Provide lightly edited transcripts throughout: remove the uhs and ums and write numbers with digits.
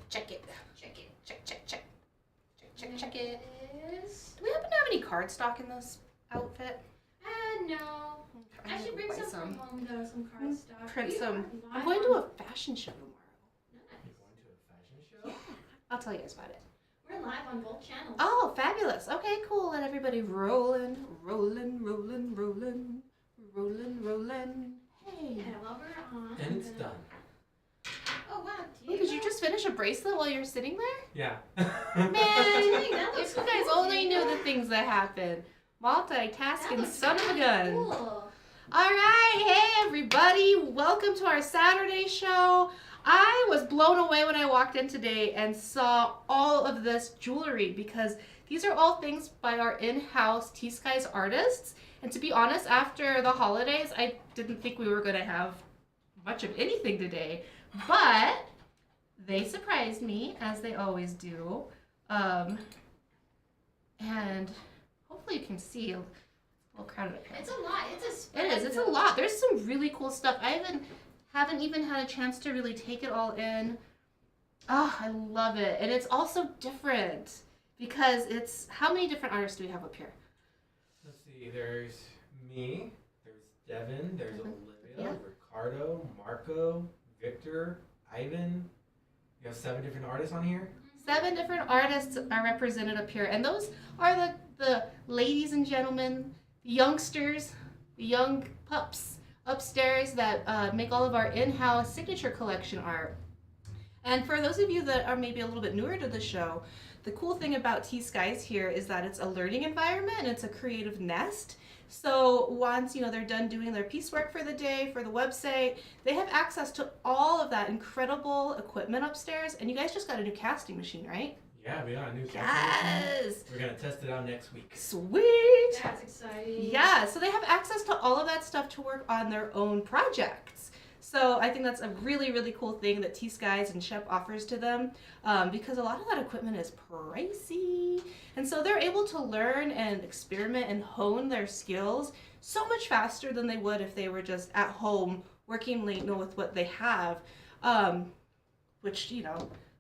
Check it. Check it. Check it. Do we happen to have any cardstock in this outfit? No. I should bring some from home though, some cardstock. Print some. I'm going to a fashion show tomorrow. Nice. You're going to a fashion show? Yeah. I'll tell you guys about it. We're live on both channels. Oh, fabulous. Okay, cool. Let everybody rolling. Hey. Yeah, while we're on. And it's done. Oh, wow. Ooh, did you just finish a bracelet while you're sitting there? Yeah. Man, that looks if you guys cool, only knew the things that happen. Multitasking son of a gun. Cool. All right, hey everybody, welcome to our Saturday show. I was blown away when I walked in today and saw all of this jewelry because these are all things by our in-house T.Skies artists. And to be honest, after the holidays, I didn't think we were going to have much of anything today, but they surprised me as they always do. And hopefully you can see. We'll crowd it up here. It's a lot. It's a spread. It is. It's a lot. There's some really cool stuff. I haven't even had a chance to really take it all in. Oh, I love it. And it's also different because it's, how many different artists do we have up here? Let's see, there's me, there's Devin, there's Olivia, Yeah. Ricardo, Marco, Victor, Ivan. You have 7 different artists on here? 7 different artists are represented up here. And those are the ladies and gentlemen, the youngsters, the young pups upstairs that make all of our in-house signature collection art. And for those of you that are maybe a little bit newer to the show, the cool thing about T.Skies here is that it's a learning environment and it's a creative nest. So once they're done doing their piecework for the day, for the website, they have access to all of that incredible equipment upstairs. And you guys just got a new casting machine, right? Yeah, we got a new casting Yes! machine. We're going to test it out next week. Sweet! That's exciting. Yeah, so they have access to all of that stuff to work on their own projects. So I think that's a really, really cool thing that T.Skies and Shep offers to them because a lot of that equipment is pricey. And so they're able to learn and experiment and hone their skills so much faster than they would if they were just at home working with what they have, which,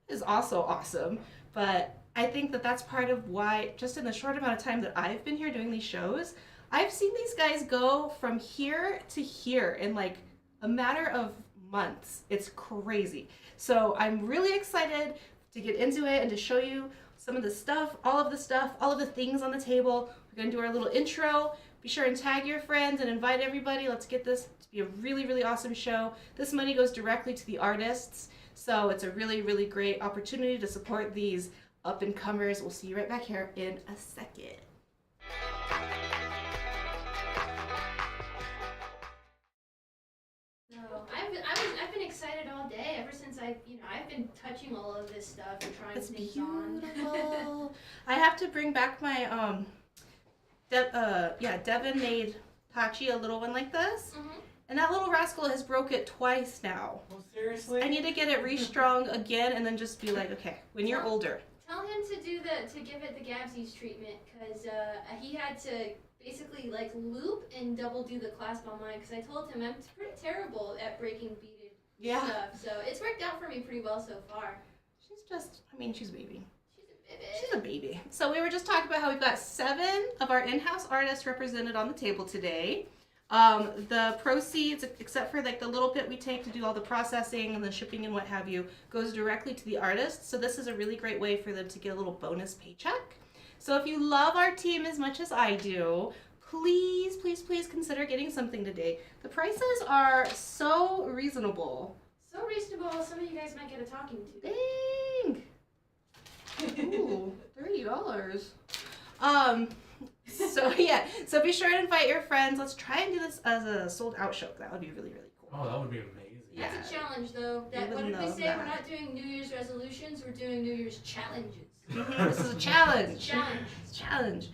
is also awesome. But I think that that's part of why, just in the short amount of time that I've been here doing these shows, I've seen these guys go from here to here in like a matter of months. It's crazy. So I'm really excited to get into it and to show you some of the stuff, all of the things on the table. We're gonna do our little intro. Be sure and tag your friends and invite everybody. Let's get this to be a really, really awesome show. This money goes directly to the artists. So it's a really, really great opportunity to support these up-and-comers. We'll see you right back here in a second. So I've been excited all day ever since I've been touching all of this stuff and trying It's things beautiful. I have to bring back my Devin made Tachi a little one like this. Mm-hmm. And that little rascal has broke it twice now. Oh, seriously? I need to get it restrung again and then just be like, okay, when you're older. Tell him to give it the Gabsies treatment because he had to basically like loop and double do the clasp on mine because I told him I'm pretty terrible at breaking beaded stuff. So it's worked out for me pretty well so far. She's a baby. She's a baby. She's a baby. So we were just talking about how we've got 7 of our in-house artists represented on the table today. The proceeds, except for like the little bit we take to do all the processing and the shipping and what have you, goes directly to the artists. So this is a really great way for them to get a little bonus paycheck. So if you love our team as much as I do, please, please, please consider getting something today. The prices are so reasonable. So reasonable, some of you guys might get a talking to. Dang! Ooh, $30. So be sure to invite your friends. Let's try and do this as a sold out show. That would be really, really cool. Oh, that would be amazing. That's a challenge though. What did we say? We're not doing New Year's resolutions, we're doing New Year's challenges. This is a challenge. Challenge. Challenge.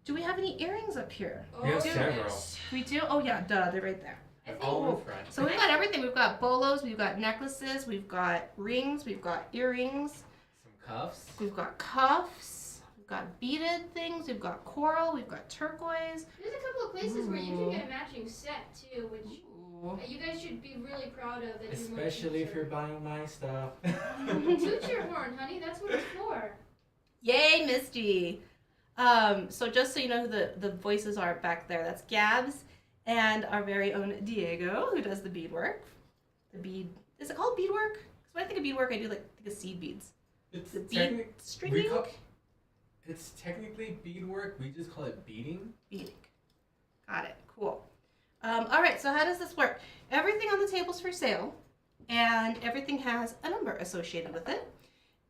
Do we have any earrings up here? We have Oh, several. yes. We do? Oh yeah, duh, they're right there. They're all in front. So we've got everything. We've got bolos, we've got necklaces, we've got rings, we've got earrings, Some cuffs. we've got cuffs, we've got beaded things, we've got coral, we've got turquoise. There's a couple of places where you can get a matching set too, which You guys should be really proud of it. Especially if you're buying my stuff. Toot your horn, honey. That's what it's for. Yay, Misty. So just so you know who the voices are back there, that's Gabs and our very own Diego, who does the beadwork. Is it called beadwork? Because when I think of beadwork, I do think of seed beads. It's the bead stringing? It's technically beadwork. We just call it beading. Beading. Got it. Cool. All right, so how does this work? Everything on the table's for sale, and everything has a number associated with it.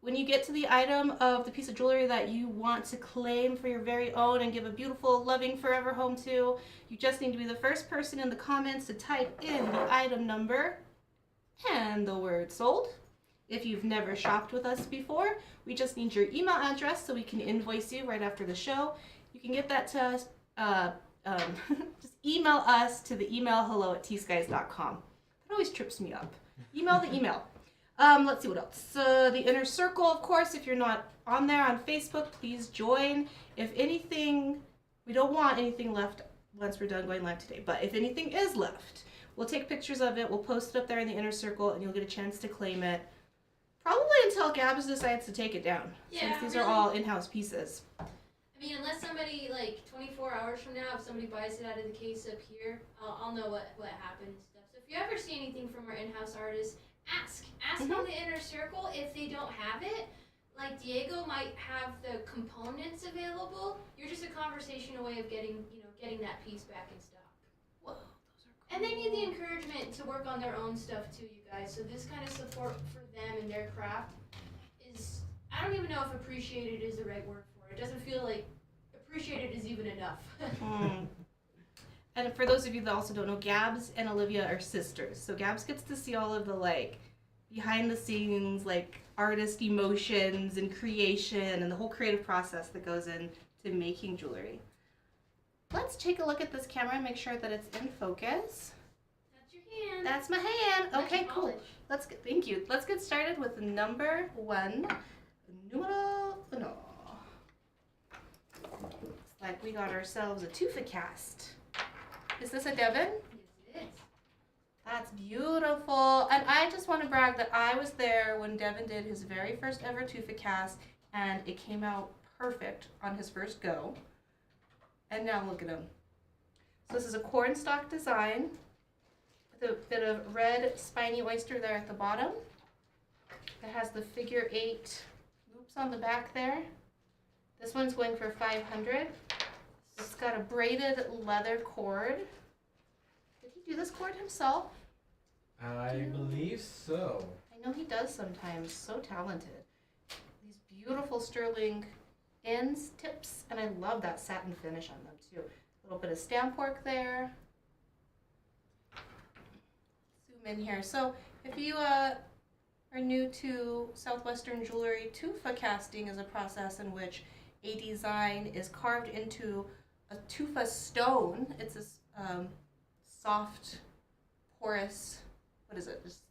When you get to the item of the piece of jewelry that you want to claim for your very own and give a beautiful, loving, forever home to, you just need to be the first person in the comments to type in the item number and the word sold. If you've never shopped with us before, we just need your email address so we can invoice you right after the show. You can get that to us, just email us to the email hello@tskies.com. That always trips me up. Email the email. Let's see what else. The inner circle, of course, if you're not on there on Facebook, please join. If anything, we don't want anything left once we're done going live today, but if anything is left, we'll take pictures of it, we'll post it up there in the inner circle, and you'll get a chance to claim it. Probably until Gabs decides to take it down, since these are all in-house pieces. I mean, unless somebody, like, 24 hours from now, if somebody buys it out of the case up here, I'll know what happened and stuff. So if you ever see anything from our in-house artists, ask on the inner circle. If they don't have it, like Diego might have the components available. You're just a conversation away of getting that piece back in stock. Whoa, those are cool. And they need the encouragement to work on their own stuff too, you guys. So this kind of support for them and their craft is, I don't even know if appreciated is the right word for it. It doesn't feel like appreciated is even enough. And for those of you that also don't know, Gabs and Olivia are sisters. So Gabs gets to see all of the behind the scenes artist emotions and creation and the whole creative process that goes into making jewelry. Let's take a look at this camera and make sure that it's in focus. That's your hand. That's my hand. That's Okay, your cool. polish. Thank you. Let's get started with number 1. Numero uno. Looks like we got ourselves a Tufa cast. Is this a Devon? Yes, it is. That's beautiful. And I just want to brag that I was there when Devon did his very first ever Tufa cast, and it came out perfect on his first go. And now look at him. So this is a cornstalk design with a bit of red spiny oyster there at the bottom. It has the figure 8 loops on the back there. This one's going for $500. It's got a braided leather cord. Did he do this cord himself? I believe so. I know he does sometimes. So talented. These beautiful sterling ends, tips, and I love that satin finish on them too. A little bit of stamp work there. Zoom in here. So if you are new to Southwestern jewelry, Tufa casting is a process in which a design is carved into a tufa stone. It's a soft, porous, what is it? It's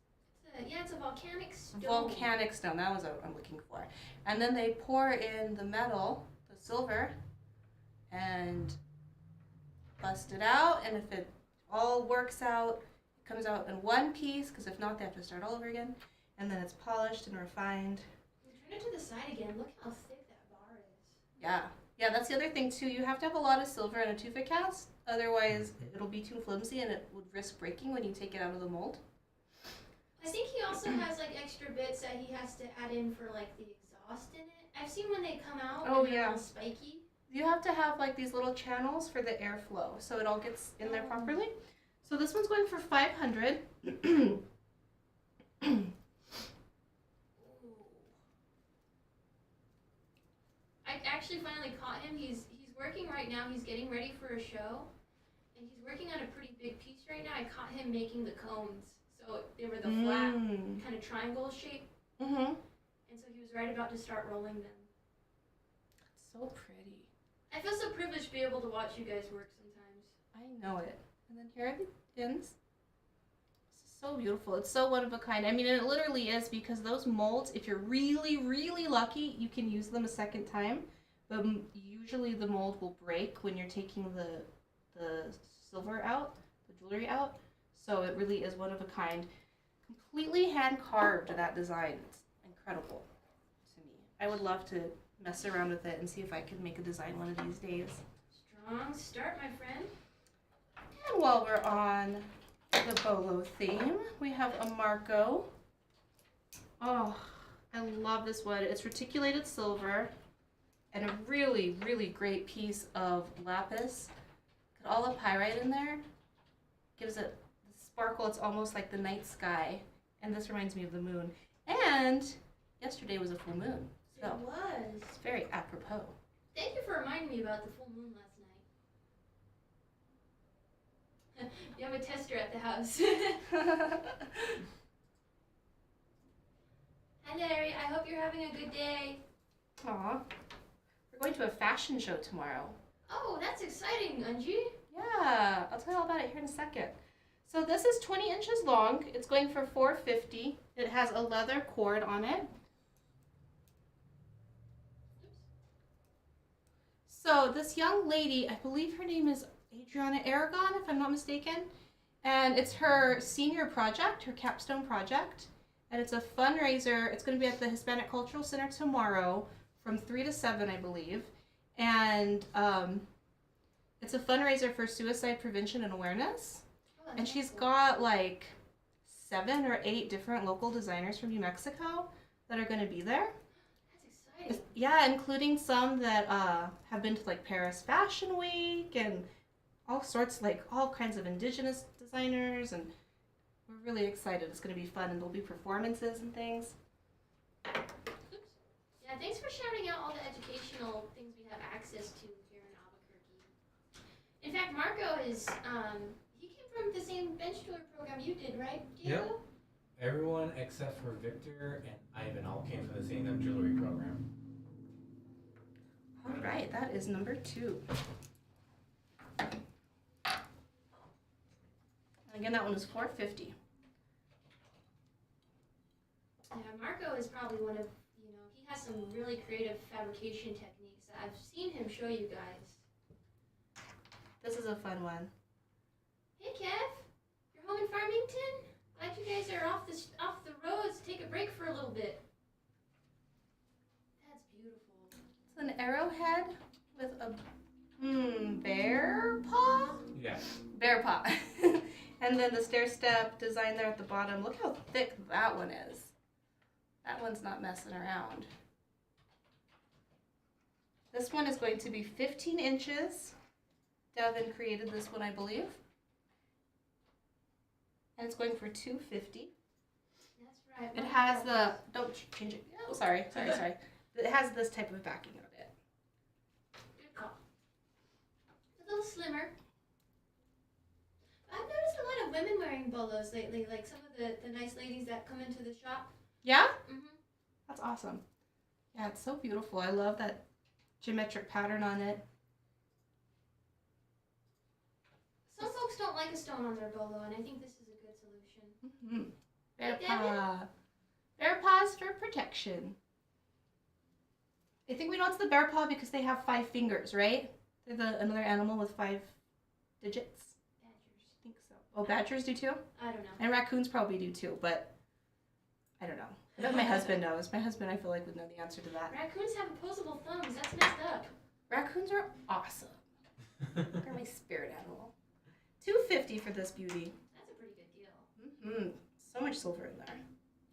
a volcanic stone. Volcanic stone, that was what I'm looking for. And then they pour in the metal, the silver, and bust it out. And if it all works out, it comes out in one piece, because if not, they have to start all over again. And then it's polished and refined. Turn it to the side again. Look how thick that bar is. Yeah. Yeah, that's the other thing too. You have to have a lot of silver in a Tufa cast. Otherwise, it'll be too flimsy and it would risk breaking when you take it out of the mold. I think he also has extra bits that he has to add in for the exhaust in it. I've seen when they come out and they're all spiky. You have to have these little channels for the airflow so it all gets in there properly. So this one's going for $500. I actually finally caught him. He's working right now. He's getting ready for a show, and he's working on a pretty big piece right now. I caught him making the cones, so they were the flat kind of triangle shape. And so he was right about to start rolling them. That's so pretty. I feel so privileged to be able to watch you guys work sometimes. I know it. And then here are the pins. This is so beautiful. It's so one of a kind. I mean, it literally is, because those molds, if you're really, really lucky, you can use them a second time. But usually the mold will break when you're taking the silver out, the jewelry out. So it really is one of a kind. Completely hand carved, that design. It's incredible to me. I would love to mess around with it and see if I can make a design one of these days. Strong start, my friend. And while we're on the bolo theme, we have a Marco. Oh, I love this one. It's reticulated silver and a really, really great piece of lapis. Got all the pyrite in there. Gives it the sparkle. It's almost like the night sky. And this reminds me of the moon. And yesterday was a full moon. So It was. it's very apropos. Thank you for reminding me about the full moon last night. You have a tester at the house. Hi, Larry. I hope you're having a good day. Aw. We're going to a fashion show tomorrow. Oh, that's exciting, Anji. Yeah, I'll tell you all about it here in a second. So this is 20 inches long. It's going for $450. It has a leather cord on it. So this young lady, I believe her name is Adriana Aragon, if I'm not mistaken. And it's her senior project, her capstone project. And it's a fundraiser. It's going to be at the Hispanic Cultural Center tomorrow from 3 to 7, I believe. And it's a fundraiser for suicide prevention and awareness. Oh, And she's got like 7 or 8 different local designers from New Mexico that are going to be there. That's exciting. Yeah, including some that have been to like Paris Fashion Week and all sorts, like all kinds of indigenous designers. And we're really excited. It's going to be fun, and there'll be performances and things. Oops. Yeah, thanks for shouting out all the educational things we have access to here in Albuquerque. In fact, Marco is, he came from the same bench tour program you did, right, Diego? Yep. Everyone except for Victor and Ivan all came from the same jewelry program. All right, that is number 2. Again, that one is $450. Yeah, Marco is probably one of, he has some really creative fabrication techniques that I've seen him show you guys. This is a fun one. Hey, Kev, you're home in Farmington? Glad you guys are off the roads. Take a break for a little bit. That's beautiful. It's an arrowhead with a bear paw? Yeah. Bear paw. And then the stair step design there at the bottom. Look how thick that one is. That one's not messing around. This one is going to be 15 inches. Devin created this one, I believe. And it's going for $250. That's right. It has the, don't change it. Oh, sorry. It has this type of backing on it. Good call. It's a little slimmer. I've noticed a lot of women wearing bolos lately, like some of the nice ladies that come into the shop. Yeah? Mm-hmm. That's awesome. Yeah, it's so beautiful. I love that geometric pattern on it. Some folks don't like a stone on their bolo, and I think this is a good solution. Mm-hmm. Bear Hey, paw. Bear paws for protection. I think we know it's the bear paw because they have 5 fingers, right? They're another animal with 5 digits. Badgers. I think so. Oh, badgers do too? I don't know. And raccoons probably do too, but I don't know. I bet my husband knows. My husband, I feel like, would know the answer to that. Raccoons have opposable thumbs. That's messed up. Raccoons are awesome. They're my spirit animal. $250 for this beauty. That's a pretty good deal. Mm-hmm. So much silver in there.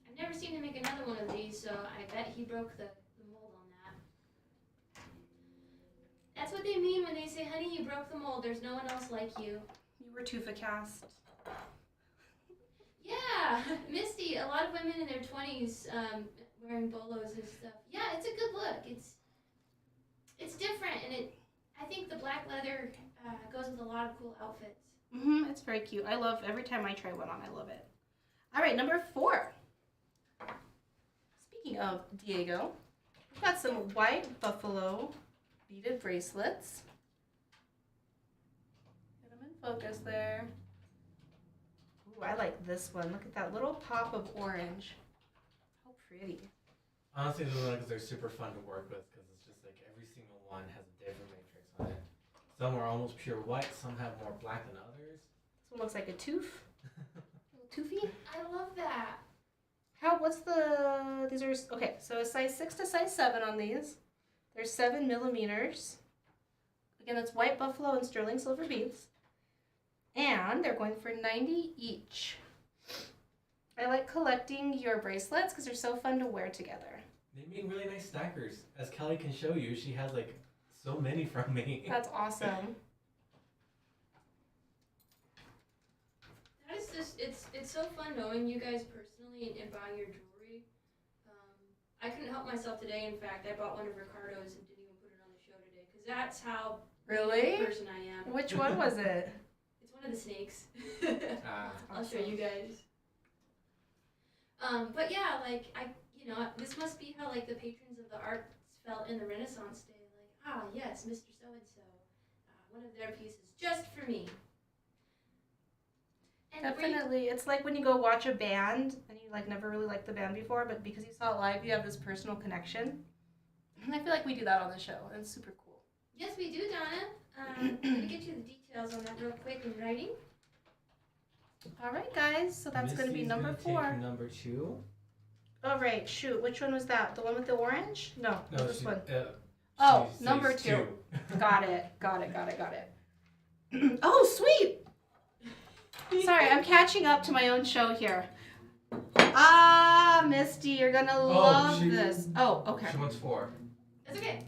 I've never seen him make another one of these, so I bet he broke the mold on that. That's what they mean when they say, honey, you broke the mold. There's no one else like you. You were Tufa cast. Yeah, Misty. A lot of women in their 20s wearing bolos and stuff. Yeah, it's a good look. It's different, and I think the black leather goes with a lot of cool outfits. Mm-hmm. It's very cute. I love every time I try one on. I love it. All right, number 4. Speaking of Diego, we've got some white buffalo beaded bracelets. Get them in focus there. Ooh, I like this one. Look at that little pop of orange. How pretty. Honestly, those ones are super fun to work with because it's just like every single one has a different matrix on it. Some are almost pure white, some have more black than others. This one looks like a tooth. Tufi? I love that. These are, okay, so a size 6 to size 7 on these. They're 7 millimeters. Again, that's white buffalo and sterling silver beads. And they're going for $90 each. I like collecting your bracelets because they're so fun to wear together. They make really nice stackers. As Kelly can show you, she has like so many from me. That's awesome. That is just, it's so fun knowing you guys personally and buying your jewelry. I couldn't help myself today. In fact, I bought one of Ricardo's and didn't even put it on the show today because that's how Really? person I am. Which one was it? It's one of the snakes. I'll show Awesome. you guys. But yeah, like this must be how like the patrons of the arts felt in the Renaissance day. Like, yes, Mr. So and so, one of their pieces just for me. And Definitely. It's like when you go watch a band and you like never really liked the band before, but because you saw it live, you have this personal connection. And I feel like we do that on the show, and it's super cool. Yes, we do, Donna. I'm gonna get you the details on that real quick in writing. All right, guys. So that's going to be Misty's number gonna 4. Take number 2. All right. Shoot. Which one was that? The one with the orange? No, this one. Oh, number 2. Got it. Oh, sweet. Sorry, I'm catching up to my own show here. Misty, you're gonna love this. Oh, okay. She wants 4. That's okay.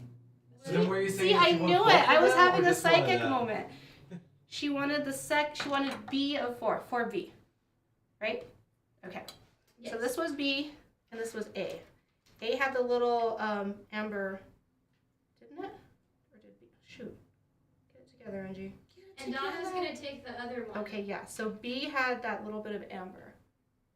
So then were you saying See, I she wants knew both it. of I was them, having or a just one of psychic them? moment. She wanted she wanted B of 4 B, right? Okay. Yes. So this was B, and this was A. A had the little amber, didn't it? Or did B? Shoot. Get it together, Angie. And Donna's gonna take the other one. Okay, yeah. So B had that little bit of amber.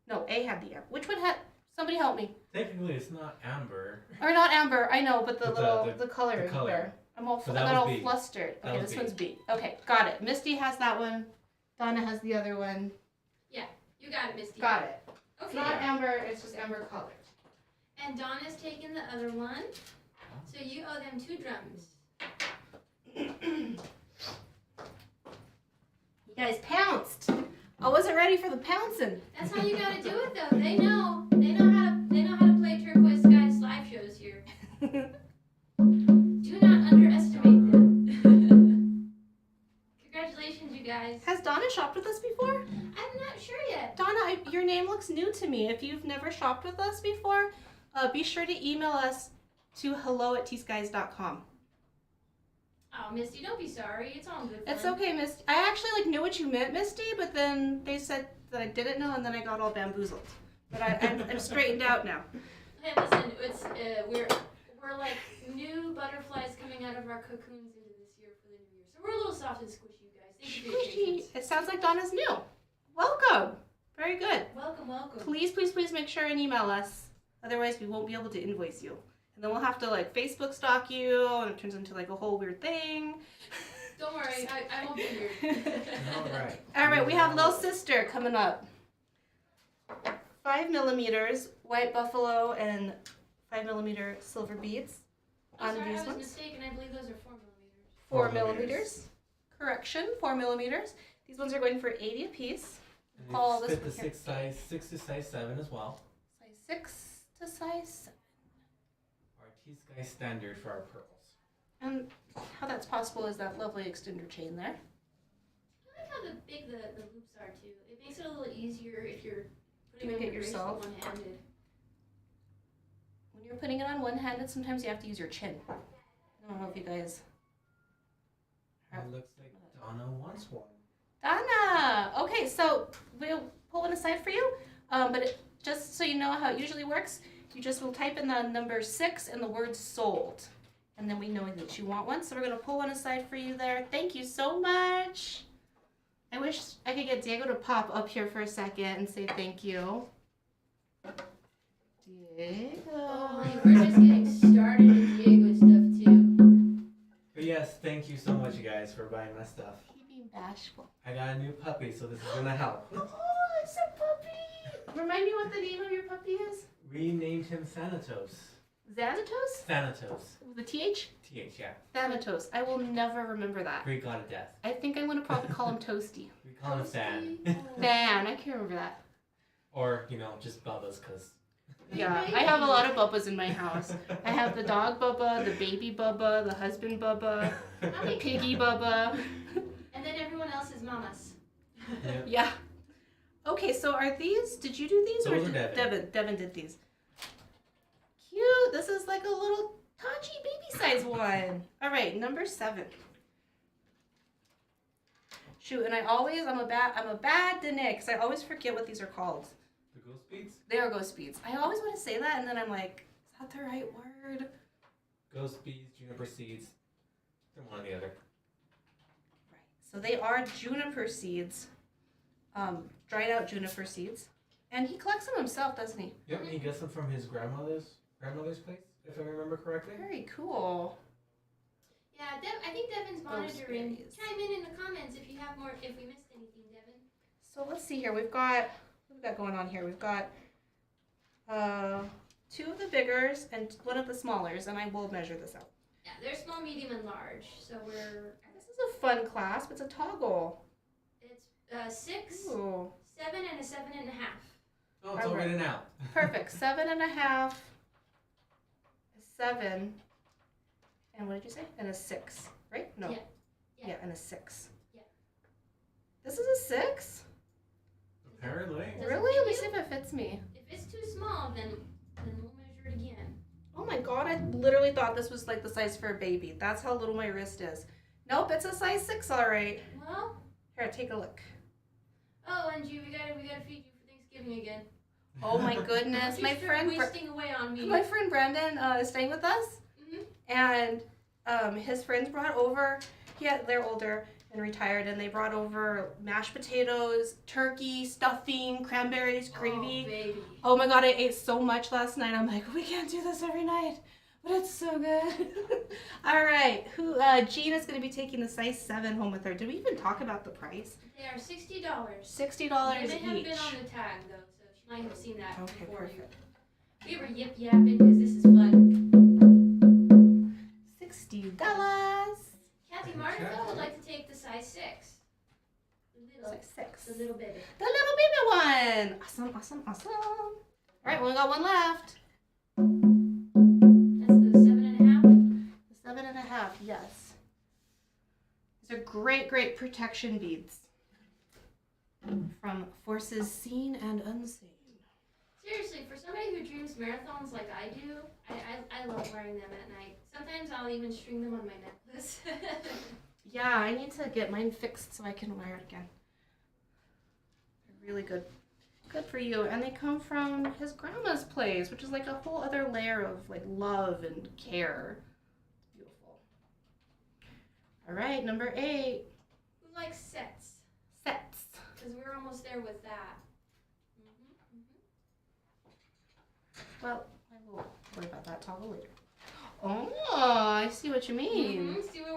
No, A had the amber. Which one had? Somebody help me. Technically, it's not amber. Or not amber. I know, but the color. the color. There. I'm all, So I that got was all B. flustered. That Okay, was this B. one's B. Okay, got it. Misty has that one. Donna has the other one. You got it, Misty. Got it. It's Okay. not amber. It's just amber colored. And Donna's taking the other one. So you owe them 2 drums. You guys pounced. I wasn't ready for the pouncing. That's how you gotta do it, though. They know how to play Turquoise Skies live shows here. Do not underestimate them. Congratulations, you guys. Has Donna shopped with us before? I'm not sure yet. Donna, your name looks new to me. If you've never shopped with us before, be sure to email us to hello@tskies.com. Oh, Misty, don't be sorry. It's all good. It's fun. okay, Misty. I actually knew what you meant, Misty, but then they said that I didn't know, and then I got all bamboozled. But I'm straightened out now. Hey, listen, it's we're like new butterflies coming out of our cocoons into this year for the new year. So we're a little soft and squishy, you guys. Thank you for your patience. It sounds like Donna's new. Welcome. Very good. Welcome, welcome. Please make sure and email us. Otherwise, we won't be able to invoice you. And then we'll have to like Facebook stalk you, and it turns into like a whole weird thing. Don't worry, I won't be weird. All right, we have Little Sister coming up. 5 millimeters, white buffalo, and 5 millimeter silver beads Oh, on sorry, these I was ones. mistaken. I believe those are 4 millimeters. 4 millimeters. Correction, 4 millimeters. These ones are going for 80 a piece. And Oh, it's this fit the one here. 6 to size 7 as well. Size 6 to size 7. Our T.Skies standard for our pearls. And how that's possible is that lovely extender chain there. I like how big the loops are too. It makes it a little easier if you're putting Doing on it your bracelet yourself. one-handed. When you're putting it on one-handed, sometimes you have to use your chin. I don't know if you guys... It looks like Donna wants one. Donna! Okay, so we'll pull one aside for you, but just so you know how it usually works, you just will type in the number 6 and the word sold. And then we know that you want one, so we're going to pull one aside for you there. Thank you so much. I wish I could get Diego to pop up here for a second and say thank you. Diego. Oh, we're just getting started with Diego stuff too. But yes, thank you so much, you guys, for buying my stuff. He being bashful. I got a new puppy, so this is gonna help. Oh, it's a puppy. Remind me what the name of your puppy is? We named him Thanatos. Xanatos? Thanatos. With a TH? TH, yeah. Thanatos. I will never remember that. Great god of death. I think I'm gonna probably call him Toasty. We call him Than. Than, I can't remember that. Or, just Bubba's, because... Yeah, I have a lot of Bubbas in my house. I have the dog Bubba, the baby Bubba, the husband Bubba, the piggy Bubba. And then everyone else is mamas. Yeah. Okay, so are these, did you do these? Those or are did Devin. Devin did these. Cute. This is like a little Tachi baby size one. All right, number 7. Shoot, and I'm a bad Danae, because I always forget what these are called. The ghost beads? They are ghost beads. I always want to say that, and then I'm like, is that the right word? Ghost beads, juniper seeds. They're one or the other. Right. So they are juniper seeds, dried out juniper seeds. And he collects them himself, doesn't he? Yep, he gets them from his grandmother's place, if I remember correctly. Very cool. Yeah, I think Devin's monitoring. berries. Chime in the comments if you have more, if we missed anything, Devin. So let's see here. We've got, what have we got going on here? We've got 2 of the biggers and 1 of the smallers, and I will measure this out. Yeah, they're small, medium, and large. So This is a fun clasp. It's a toggle. it's 6, Ooh. 7, and a 7.5. Oh, it's all Alright. written out. Perfect. 7.5, 7, and what did you say? And a 6, right? No. Yeah. Yeah, and a 6. Yeah. This is a 6? Apparently. Does it Really? fit Let me you? see if it fits me. If it's too small, then we'll measure it again. Oh my god, I literally thought this was like the size for a baby. That's how little my wrist is. Nope, it's a size 6, alright. Well, Here, take a look. oh, and we gotta feed you for Thanksgiving again. Oh my goodness, You my start friend wasting away on me. my friend Brandon is staying with us, and his friends brought over. They're older and retired, and they brought over mashed potatoes, turkey, stuffing, cranberries, gravy. Oh, baby. Oh my god, I ate so much last night. I'm like, we can't do this every night, but it's so good. All right, Jean is going to be taking the size 7 home with her. Did we even talk about the price? They are $60. $60 They may have each. been on the tag though, so she might have seen that Okay, before perfect. you. We were yip yapping because this is fun. $60. Kathy Martinsville would like to take the size 6. Size 6. The little baby. The little baby one. Awesome, awesome, awesome. All right, we only got one left. That's the 7.5. The 7.5, yes. These are great, great protection beads from forces seen and unseen. Seriously, for somebody who dreams marathons like I do, I love wearing them at night. Sometimes I'll even string them on my necklace. Yeah, I need to get mine fixed so I can wear it again. They're really good. Good for you. And they come from his grandma's place, which is like a whole other layer of like love and care. Beautiful. All right, number 8. Who likes sets? Sets. Because we're almost there with that. Well, I will worry about that toggle later. Oh, I see what you mean. See where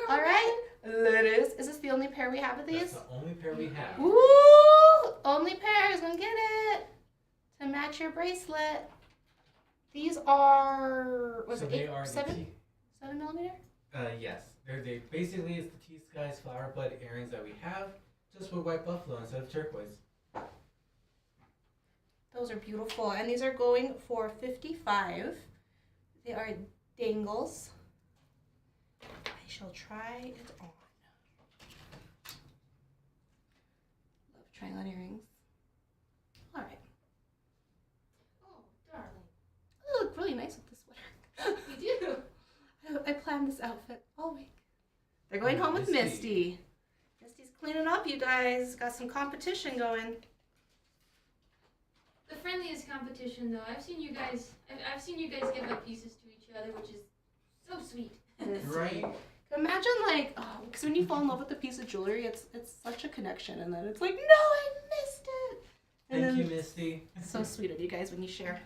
All we're right, Lettuce. Is this the only pair we have of That's these? the only pair we have. Ooh, only pair is gonna get it to match your bracelet. These are So they are the 7 millimeter? yes. They basically is the T.Skies flower bud earrings that we have, just with white buffalo instead of turquoise. Those are beautiful, and these are going for $55. They are dangles. I shall try it on. Love trying on earrings. All right. Oh, darling. I look really nice with this sweater. You do. I planned this outfit all week. They're going home with Misty. Misty's cleaning up, you guys. Got some competition going. The friendliest competition, though. I've seen you guys give up pieces to each other, which is so sweet. Right? Imagine because when you fall in love with a piece of jewelry, it's such a connection, and then it's like, no, I missed it. And Thank then, you, Misty. it's so sweet of you guys when you share.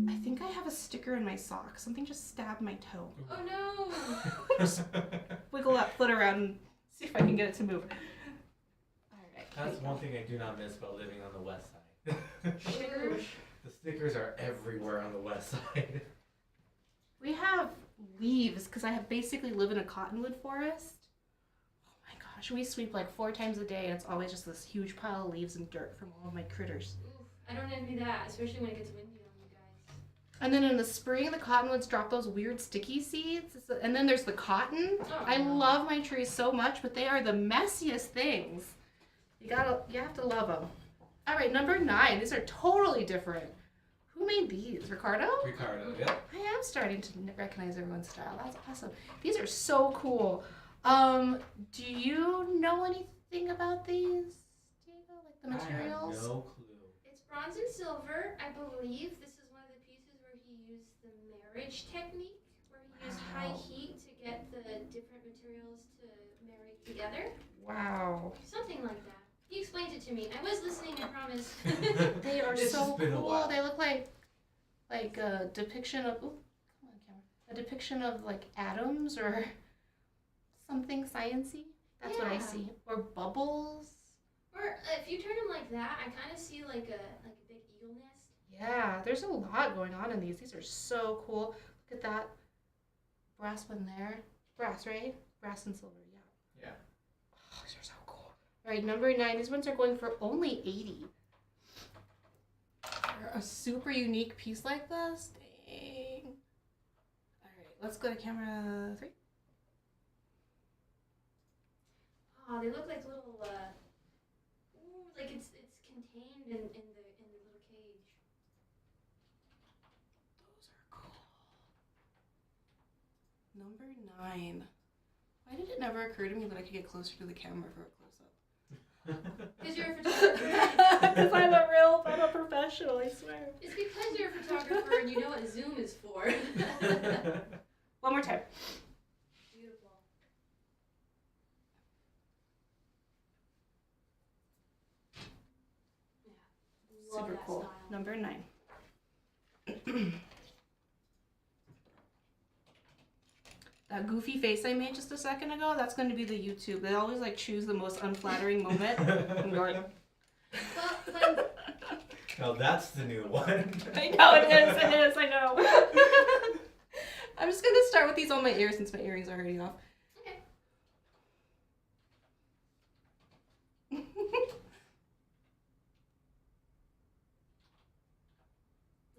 I think I have a sticker in my sock. Something just stabbed my toe. Oh no! Wiggle that foot around and see if I can get it to move. All right. That's one thing I do not miss about living on the west side. Sugar. The stickers are everywhere on the west side. We have leaves because I have basically live in a cottonwood forest. Oh my gosh, we sweep like 4 times a day and it's always just this huge pile of leaves and dirt from all of my critters. Oof, I don't envy that, especially when it gets windy on you guys. And then in the spring, the cottonwoods drop those weird sticky seeds. And then there's the cotton. Oh, I no. love my trees so much, but they are the messiest things. You have to love them. All right, number 9. These are totally different. Who made these? Ricardo? Ricardo, yep. I am starting to recognize everyone's style. That's awesome. These are so cool. Do you know anything about these, Diego? Like the materials? I have no clue. It's bronze and silver. I believe this is one of the pieces where he used the marriage technique, where he used high heat to get the different materials to marry together. Wow. Something like that. He explained it to me. I was listening, I promise. They are It's so just been a cool. while. They look like a depiction of come on camera. A depiction of like atoms or something science-y. That's what I Yeah. see. Or bubbles. Or if you turn him like that, I kind of see like a big eagle nest. Yeah, there's a lot going on in these. These are so cool. Look at that brass one there. Brass, right? Brass and silver, yeah. Yeah. Oh, these are so cool. All right, number 9. These ones are going for only 80. For a super unique piece like this, dang. All right, let's go to camera 3. Oh, they look like little like it's contained in the little cage. Those are cool. Number 9. Why did it never occur to me that I could get closer to the camera for a close-up? Because you're a photographer. Because I'm a professional, I swear. It's because you're a photographer and you know what Zoom is for. One more time. Beautiful. Yeah. Love Super that cool. style. Number 9. That goofy face I made just a second ago, that's going to be the YouTube. They always like choose the most unflattering moment and go like, Well, Now that's the new one. I know it is, I know. I'm just going to start with these on my ears since my earrings are already off. okay.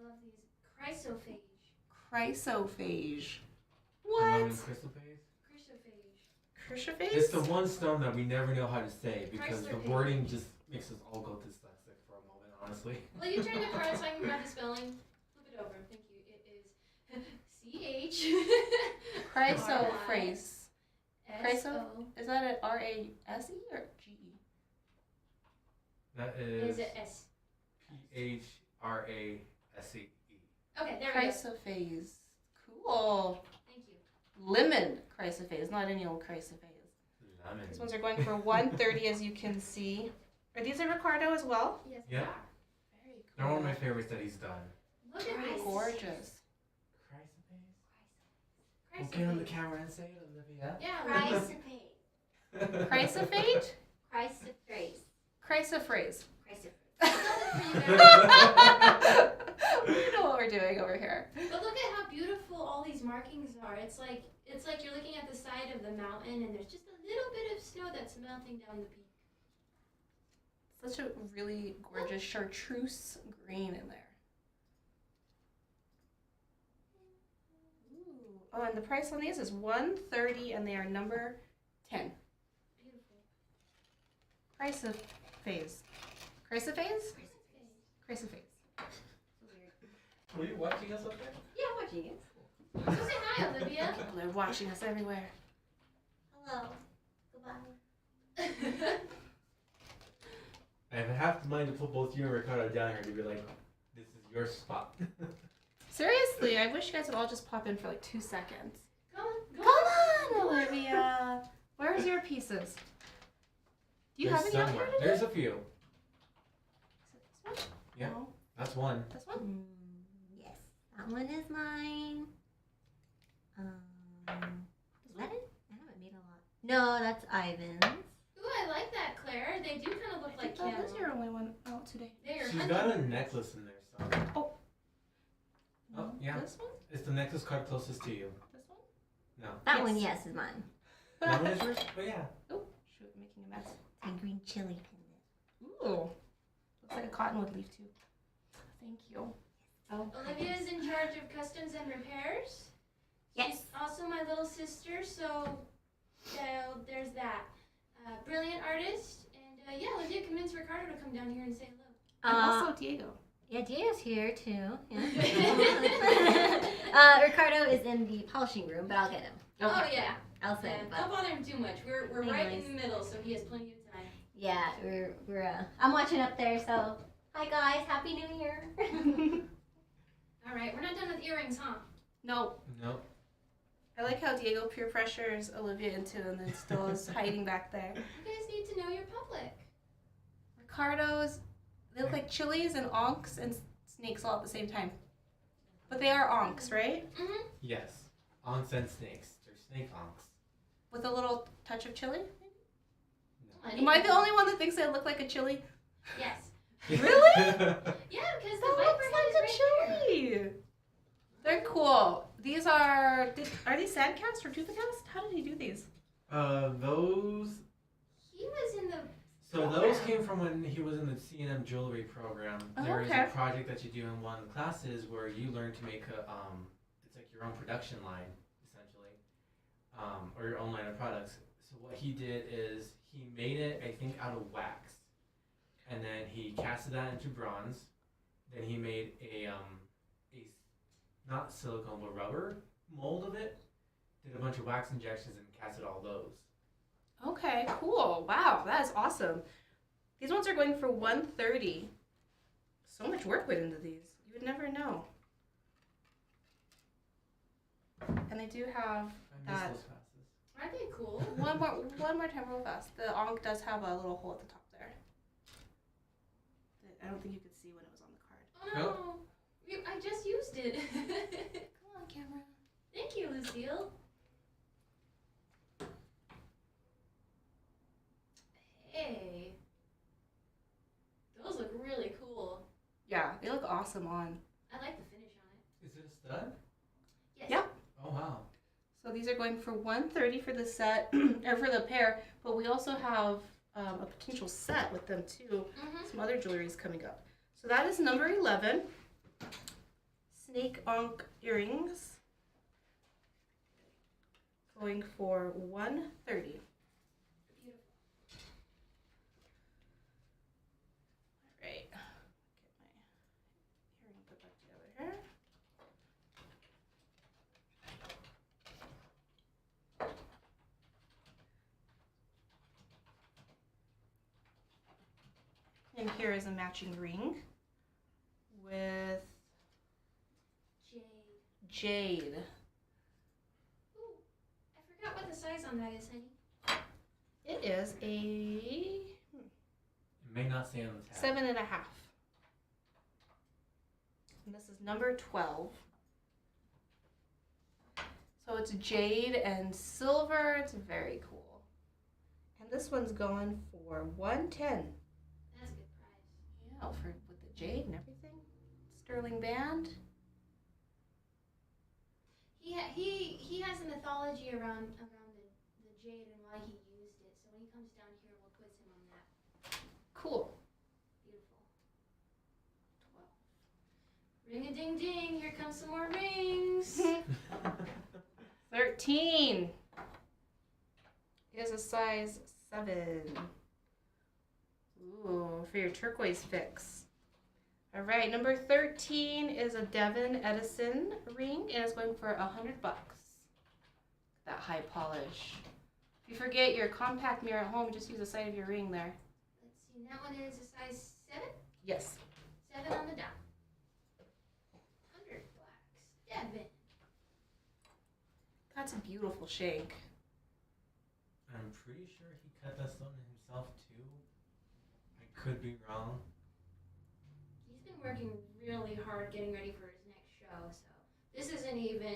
Love these. Chrysophage. Chrysophage. Unknown What? Chrysoprase? Chrysophage. Chrysophage? It's the one stone that we never know how to say because the Chrysoprase. wording just makes us all go dyslexic for a moment, honestly. Well, you turn the card so I can grab the spelling. Flip it over. Thank you. It is CH. Chrysoprase. S-O. Is that an R-A-S-E or G-E? That Is is it S? P-H-R-A-S-E-E. Okay, there we go. Chrysophase. Cool. Thank you. Lemon chrysophase, not any old chrysophase. Lemon. These ones are going for 130 as you can see. Are these a Ricardo as well? Yes, Yeah. they are. Very cool. They're one of my favorites that he's done. Look at Very this. gorgeous. Chrysoprase? Well, get on the camera and say it, Olivia. Yeah, right. Chrysophage? Chrysoprase. Chrysoprase. Chrysoprase. We know what we're doing over here. But look at how beautiful all these markings are. It's like you're looking at the side of the mountain and there's just a little bit of snow that's melting down the peak. Such a really gorgeous chartreuse green in there. Ooh. Oh, and the price on these is $130 and they are number 10. Beautiful. Chrysophase. Chrysophase? Chrysophase. Were you watching us up there? Yeah, I'm watching it. So say hi, Olivia. People are watching us everywhere. Hello. Goodbye. I have half the mind to put both you and Ricardo down here to be like, this is your spot. Seriously, I wish you guys would all just pop in for like 2 seconds. Come on, go Come on, Olivia. Where's your pieces? Do you There's have any out somewhere. here today? There's a few. Is it this one? Yeah. No. That's one. This one? Yes, that one is mine. Is that it? I haven't made a lot. No, that's Ivan's. Ooh, I like that, Claire. They do kind of look like That is camel. your only one out today. They're She's got a necklace in there somewhere. Oh, Yeah. This one? It's the necklace card closest to you. This one? No. That Yes. one, yes, is mine. That one is yours? But yeah. Oh, shoot, I'm making a mess. It's a green chili pendant. Ooh. Looks like a cottonwood leaf, too. Thank you. Oh. Olivia is in charge of customs and repairs. Yes. She's also my little sister, so there's that. Brilliant artist. And yeah, Olivia convinced Ricardo to come down here and say hello. And also Diego. Yeah, Diego's here too. Yeah. Ricardo is in the polishing room, but I'll get him. Oh yeah. I'll say. Yeah, don't bother him too much. We're right in the middle, so he has plenty of time. Yeah, we're I'm watching up there. So hi guys, happy New Year. All right, we're not done with earrings, huh? No. Nope. I like how Diego peer pressures Olivia into and then still is hiding back there. You guys need to know your public. Ricardo's, they look like chilies and ankhs and snakes all at the same time. But they are ankhs, right? Mm-hmm. Yes. Ankhs and snakes. They're snake ankhs. With a little touch of chili? No. Am I the only one that thinks they look like a chili? Yes. Really? Yeah, because the That viper looks head is like right a chili. They're cool. These are these sand cast or Tufa cast? How did he do these? Those. there. He was in the. So those came from when he was in the C&M jewelry program. Oh, There is okay. a project that you do in one of the classes where you learn to make a it's like your own production line essentially, or your own line of products. So what he did is he made it, I think, out of wax, and then he casted that into bronze. Then he made a not silicone but rubber mold of it. Did a bunch of wax injections and casted all those. Okay, cool. Wow, that is awesome. These ones are going for $130. So much work went into these. You would never know. And they do have I miss that. those classes. Aren't they cool? One more time real fast. The ankh does have a little hole at the top there. That I don't think you could see when it was on the card. Oh no. I just used it. Come on, camera. Thank you, Lucille. Hey. Those look really cool. Yeah, they look awesome on. I like the finish on it. Is it a stud? Yes. Yep. Oh wow. So these are going for $130 for the set, or for the pair, but we also have a potential set with them too. Mm-hmm. Some other jewelry is coming up. So that is number 11. Snake ankh earrings. Going for $130. Beautiful. Alright. Get my earring put back together here. And here is a matching ring with Jade. jade. Ooh, I forgot what the size on that is, honey. It is a It may not say on the tab. 7.5. And this is number 12. So it's jade and silver. It's very cool. And this one's going for $110. That's a good price. Yeah, with the jade and everything. Sterling band. He has a mythology around the jade and why he used it. So when he comes down here, we'll quiz him on that. Cool. Beautiful. 12. Ring a ding ding. Here comes some more rings. 13 is a size 7. Ooh, for your turquoise fix. All right, number 13 is a Devon Edison ring, and it's going for $100. That high polish. If you forget your compact mirror at home, just use the side of your ring there. Let's see. That one is a size 7. Yes. 7 on the dot. 100 blacks. Devon. That's a beautiful shank. I'm pretty sure he cut that stone himself too. I could be wrong. He's been working really hard getting ready for his next show, so this isn't even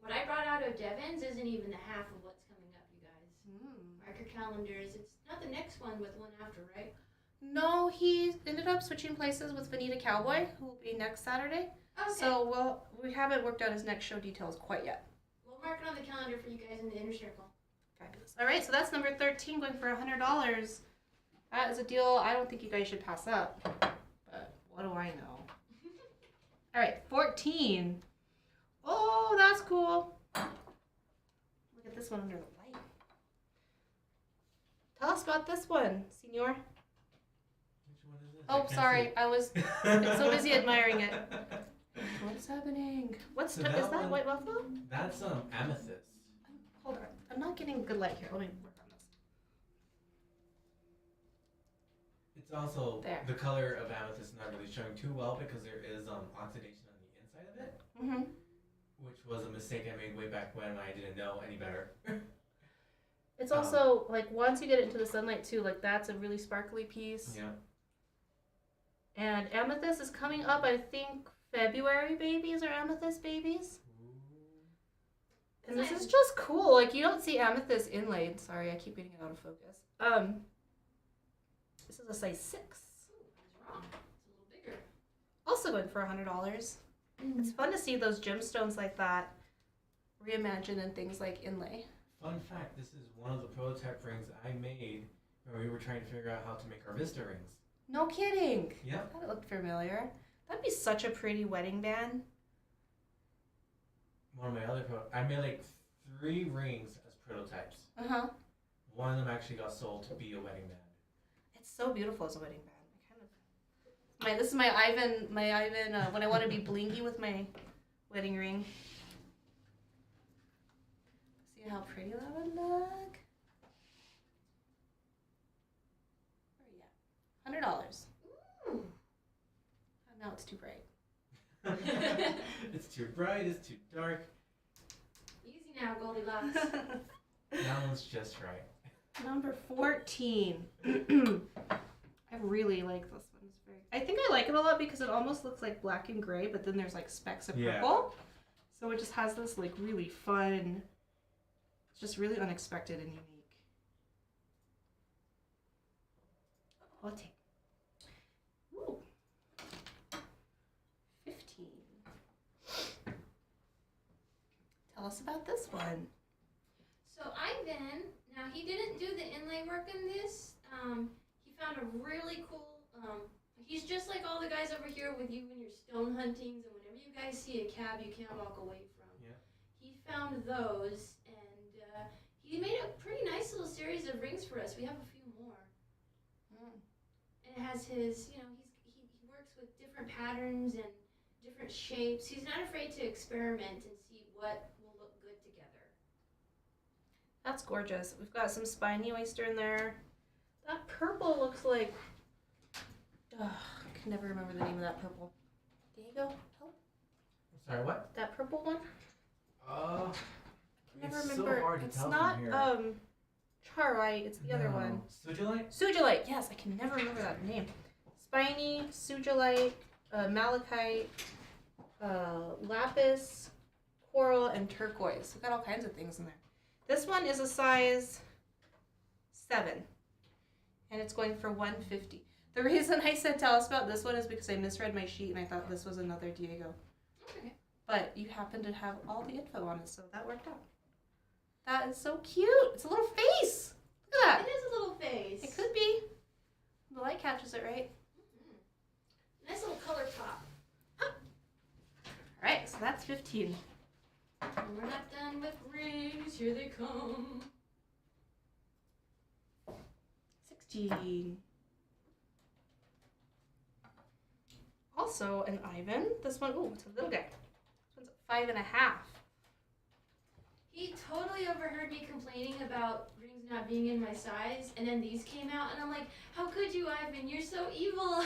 what I brought out of Devon's isn't even the half of what's coming up, you guys. Mark your calendars. It's not the next one, but the one after, right? No, he ended up switching places with Vanita Cowboy, who will be next Saturday. Okay. So we haven't worked out his next show details quite yet. We'll mark it on the calendar for you guys in the inner circle. Fabulous. All right, so that's number 13 going for $100. That is a deal I don't think you guys should pass up. But what do I know? All right, 14. Oh, that's cool. Look at this one under the light. Tell us about this one, Senor. Which one is this? Oh, sorry. I was so busy admiring it. What's happening? Is that one, white buffalo? That's amethyst. Hold on. I'm not getting good light here. Let me work on this. It's also There. the color of amethyst is not really showing too well because there is oxidation on the inside of it, Mm-hmm. which was a mistake I made way back when I didn't know any better. It's also like once you get it into the sunlight too, like that's a really sparkly piece. Yeah. And amethyst is coming up, I think February babies are amethyst babies. And this is just cool. Like you don't see amethyst inlaid. Sorry, I keep getting it out of focus. This is a size 6. Ooh, I was wrong. It's a little bigger. Also going for $100. It's fun to see those gemstones like that reimagined in things like inlay. Fun fact, this is one of the prototype rings I made when we were trying to figure out how to make our Vista rings. No kidding. Yep. That looked familiar. That'd be such a pretty wedding band. One of my other I made like 3 rings as prototypes. Uh-huh. One of them actually got sold to be a wedding band. It's so beautiful as a wedding band. This is my Ivan when I want to be blingy with my wedding ring. See how pretty that would look? Where are you at? $100. Ooh. Oh, now it's too bright. It's too bright, it's too dark. Easy now, Goldilocks. That one's just right. Number 14. I really like this one. It's very. I think I like it a lot because it almost looks like black and gray, but then there's like specks of purple. Yeah. So it just has this like really fun. It's just really unexpected and unique. I'll take. Ooh. 15. Tell us about this one. So Ivan, now he didn't do the inlay work in this. He found a really cool. He's just like all the guys over here with you when you're stone huntings, and whenever you guys see a cab you can't walk away from. Yeah. He found those, and he made a pretty nice little series of rings for us. We have a few more, and it has his. You know, he works with different patterns and different shapes. He's not afraid to experiment and see what will look good together. That's gorgeous. We've got some spiny oyster in there. That purple looks like. I can never remember the name of that purple. Diego, help. Sorry, what? That purple one? I I never it's remember. so hard to It's tell not from here. Charoite. It's the other one. Sujolite? Sujolite. Yes, I can never remember that name. Spiny, sujolite, malachite, lapis, coral, and turquoise. We've got all kinds of things in there. This one is a size 7, and it's going for $150. The reason I said tell us about this one is because I misread my sheet and I thought this was another Diego. Okay. But you happen to have all the info on it, so that worked out. That is so cute. It's a little face. Look at It that. is a little face. It could be. The light catches it, right? Mm-hmm. Nice little color pop. All right, so that's 15. And we're not done with rings. Here they come. 16. Also an Ivan. This one, ooh, it's a little guy. This one's 5.5. He totally overheard me complaining about rings not being in my size, and then these came out, and I'm like, how could you, Ivan? You're so evil.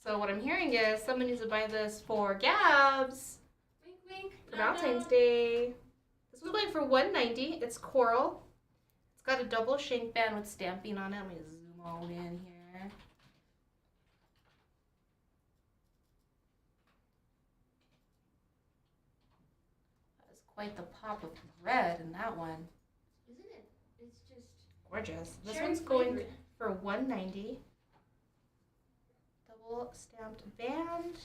So what I'm hearing is someone needs to buy this for Gabs Wink, wink. for Valentine's Day. This was going for $190. It's coral. It's got a double shank band with stamping on it. Let me zoom all in here. That is quite the pop of red in that one. Isn't it? It's just Gorgeous. This cherry one's going flavored. for $190. Jewel stamped band.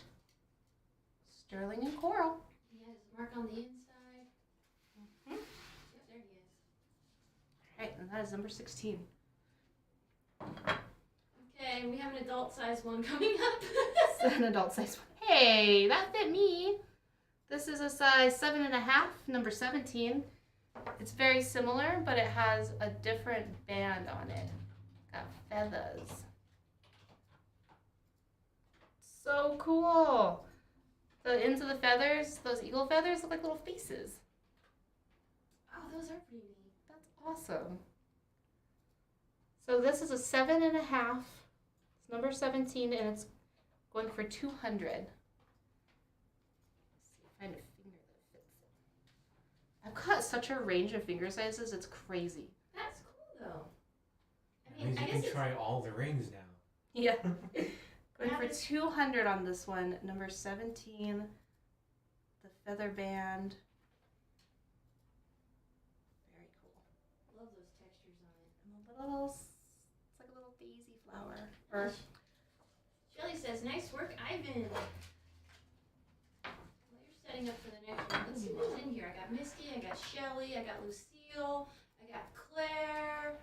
Sterling and coral. He has a mark on the inside. Mhm. Yep, there he is. Alright, and that is number 16. Okay, we have an adult size one coming up. An adult size one. Hey, that fit me. This is a size 7.5, number 17. It's very similar, but it has a different band on it. Got feathers. So cool. The ends of the feathers, those eagle feathers, look like little faces. Oh, those are pretty neat. That's awesome. So this is a 7.5. It's number 17, and it's going for 200. Let's see, find a finger that fits it. I've got such a range of finger sizes, it's crazy. That's cool though. I That mean, means I you guess can try all the rings now. Yeah. Going for Rabbit. 200 on this one, number 17. The feather band. Very cool. Love those textures on it. And a little, it's like a little daisy flower. Or Shelly says, "Nice work, Ivan." Well, you're setting up for the next one. Let's see what's in here. I got Misty, I got Shelly, I got Lucille, I got Claire.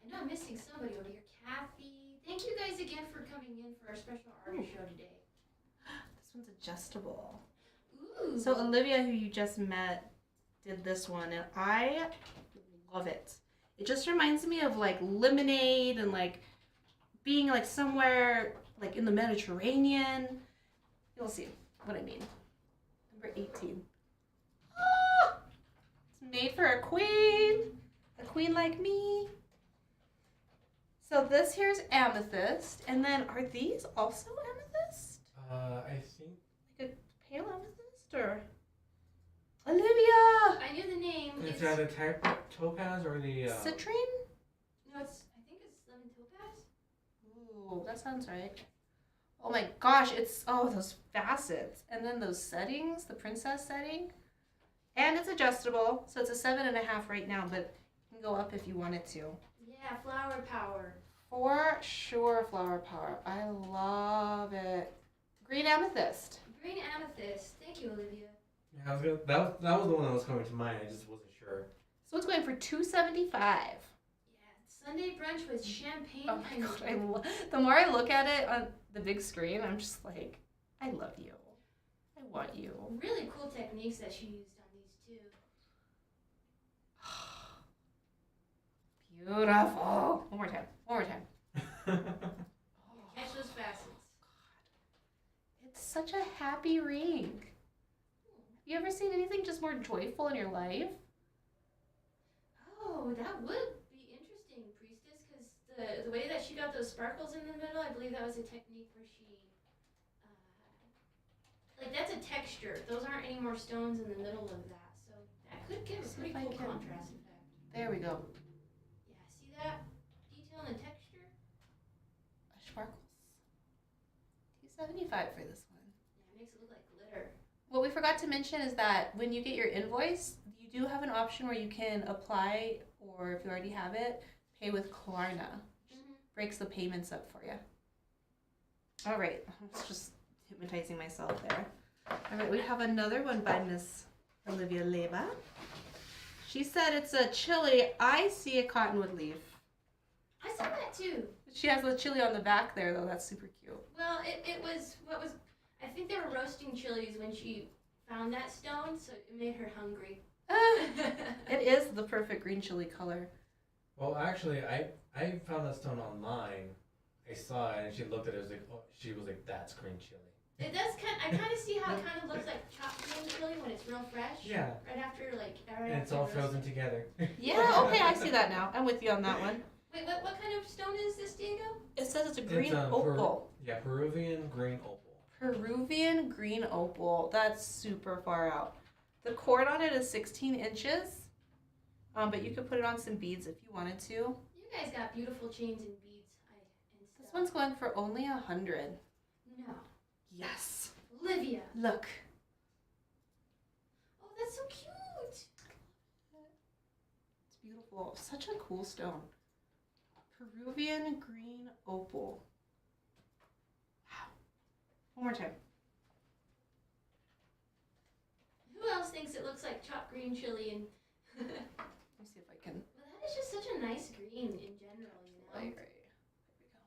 I know I'm missing somebody over here. Kathy. Thank you guys again for coming in for our special artist show today. this one's adjustable. Ooh. So Olivia, who you just met, did this one, and I love it. It just reminds me of like lemonade and like being like somewhere like in the Mediterranean. You'll see what I mean. Number 18. Ah! It's made for a queen like me. So this here's amethyst, and then are these also amethyst? I think Like a pale amethyst or Olivia? I knew the name. it's either type topaz or the. Citrine? No, I think it's lemon topaz. Ooh, that sounds right. Oh my gosh, it's those facets and then those settings, the princess setting, and it's adjustable, so it's a 7.5 right now, but you can go up if you wanted to. Yeah, flower power. For sure, flower power. I love it. Green amethyst. Green amethyst. Thank you, Olivia. Yeah, I was gonna, that was the one that was coming to mind. I just wasn't sure. So it's going for $275. Yeah, Sunday brunch with champagne. Oh my god, the more I look at it on the big screen, I'm just like, I love you. I want you. Really cool techniques that she used on these too. Beautiful. One more time. Catch those facets. It's such a happy ring. Have you ever seen anything just more joyful in your life? Oh, that would be interesting, Priestess, because the way that she got those sparkles in the middle, I believe that was a technique where she, like that's a texture. Those aren't any more stones in the middle of that, so that could give a See pretty if I cool can- contrast effect. There we go. Yeah, see that detail in the texture? Sparkles. $275 for this one. Yeah, it makes it look like glitter. What we forgot to mention is that when you get your invoice, you do have an option where you can apply, or if you already have it, pay with Klarna. Breaks the payments up for you. All right, I was just hypnotizing myself there. All right, we have another one by Miss Olivia Leba. She said it's a chili. I see a cottonwood leaf. I saw that too. She has the chili on the back there, though. That's super cute. Well, it was what was. I think they were roasting chilies when she found that stone, so it made her hungry. It is the perfect green chili color. Well, actually, I found that stone online. I saw it and she looked at it. She was like, "That's green chili." It does I kind of see how it kind of looks like chopped green chili when it's real fresh. Yeah. Right after And it's all frozen together. Yeah, okay, I see that now. I'm with you on that one. Wait, what kind of stone is this, Diego? It says it's a green It's, opal. Yeah, Peruvian green opal. Peruvian green opal. That's super far out. The cord on it is 16 inches, but you could put it on some beads if you wanted to. You guys got beautiful chains and beads and stuff. This one's going for only 100. No. Yes. Olivia. Look. Oh, that's so cute. It's beautiful. Such a cool stone. Peruvian green opal. Wow. One more time. Who else thinks it looks like chopped green chili? And Let me see if I can. well, that is just such a nice green in general, you know. Right. There we go.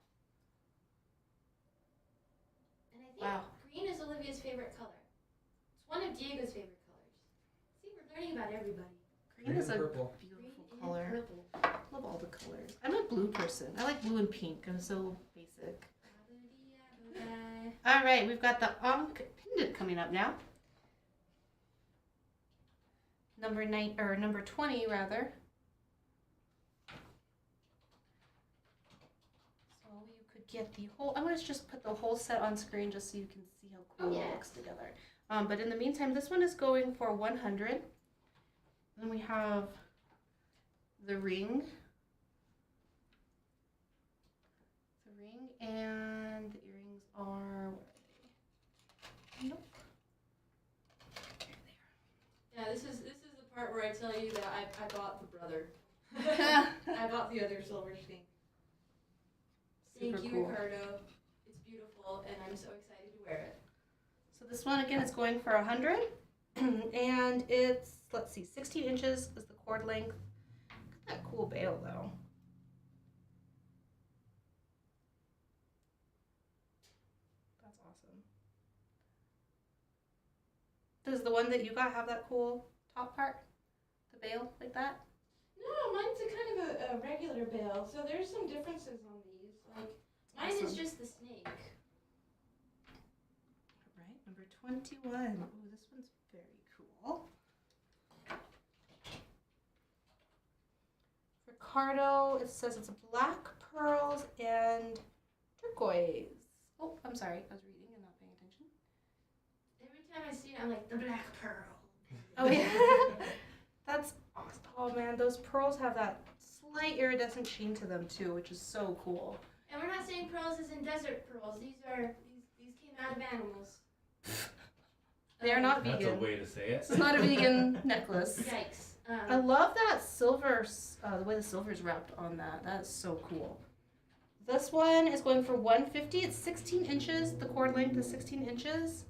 And I think Wow. green is Olivia's favorite color. It's one of Diego's favorite colors. See, we're learning about everybody. Green is a purple. beautiful Green color. and purple. Love all the colors. I'm a blue person. I like blue and pink. I'm so basic. All right, we've got the ankh pendant coming up now. Number 20 rather. So you could get the whole. I'm gonna just put the whole set on screen just so you can see how cool it looks together. But in the meantime, this one is going for 100. Then we have the ring. The ring and the earrings are, what are they? Nope. There they Yeah, this is the part where I tell you that I bought the brother. are. I bought the other silver snake. Thank Super you, cool. Ricardo. It's beautiful, and I'm so excited to wear it. So this one again is going for 100, and it's, let's see, 16 inches is the cord length. Look at that cool bail though. That's awesome. Does the one that you got have that cool top part? The bail like that? No, mine's a kind of a regular bail, so there's some differences on these. Like, mine is Awesome. just the snake. All right, number 21. Oh, this one's very cool. Ricardo, it says it's black pearls and turquoise. Oh, I'm sorry, I was reading and not paying attention. Every time I see it, I'm like, the black pearl. Oh yeah, that's awesome. Oh man, those pearls have that slight iridescent sheen to them too, which is so cool. And we're not saying pearls as in desert pearls. These came out of animals. They are not That's vegan. a way to say it. This is not a vegan necklace. Yikes. I love that silver, the way the silver is wrapped on that. That is so cool. This one is going for 150. It's 16 inches. The cord length is 16 inches.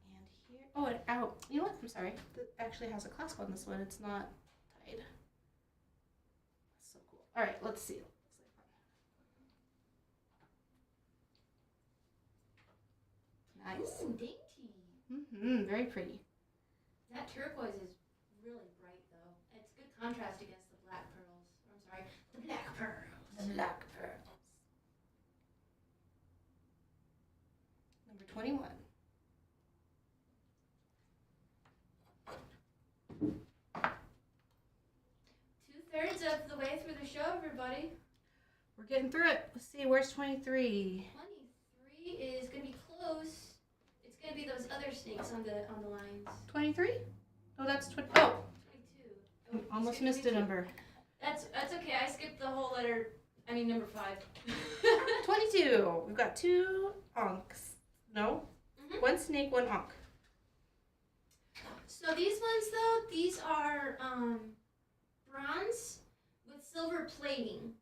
And here, oh, and out. You know what? I'm sorry. It actually has a clasp on this one. It's not tied. That's so cool. All right, let's see. Nice. Ooh, dainty. Very pretty. That turquoise is really bright, though. It's good contrast against the black pearls. I'm sorry, the black pearls. The black pearls. Number 21. Two-thirds of the way through the show, everybody. We're getting through it. Let's see, where's 23? 23 is gonna be close. It's gonna be those other snakes on the lines. 23? Oh, that's 20. Oh, 22. Oh, you almost skipped missed a 22. number. That's okay. I skipped the whole letter. I mean number 5. 22. We've got 2 ankhs. No? Mhm. 1 snake, 1 ankh. So these ones though, these are bronze with silver plating.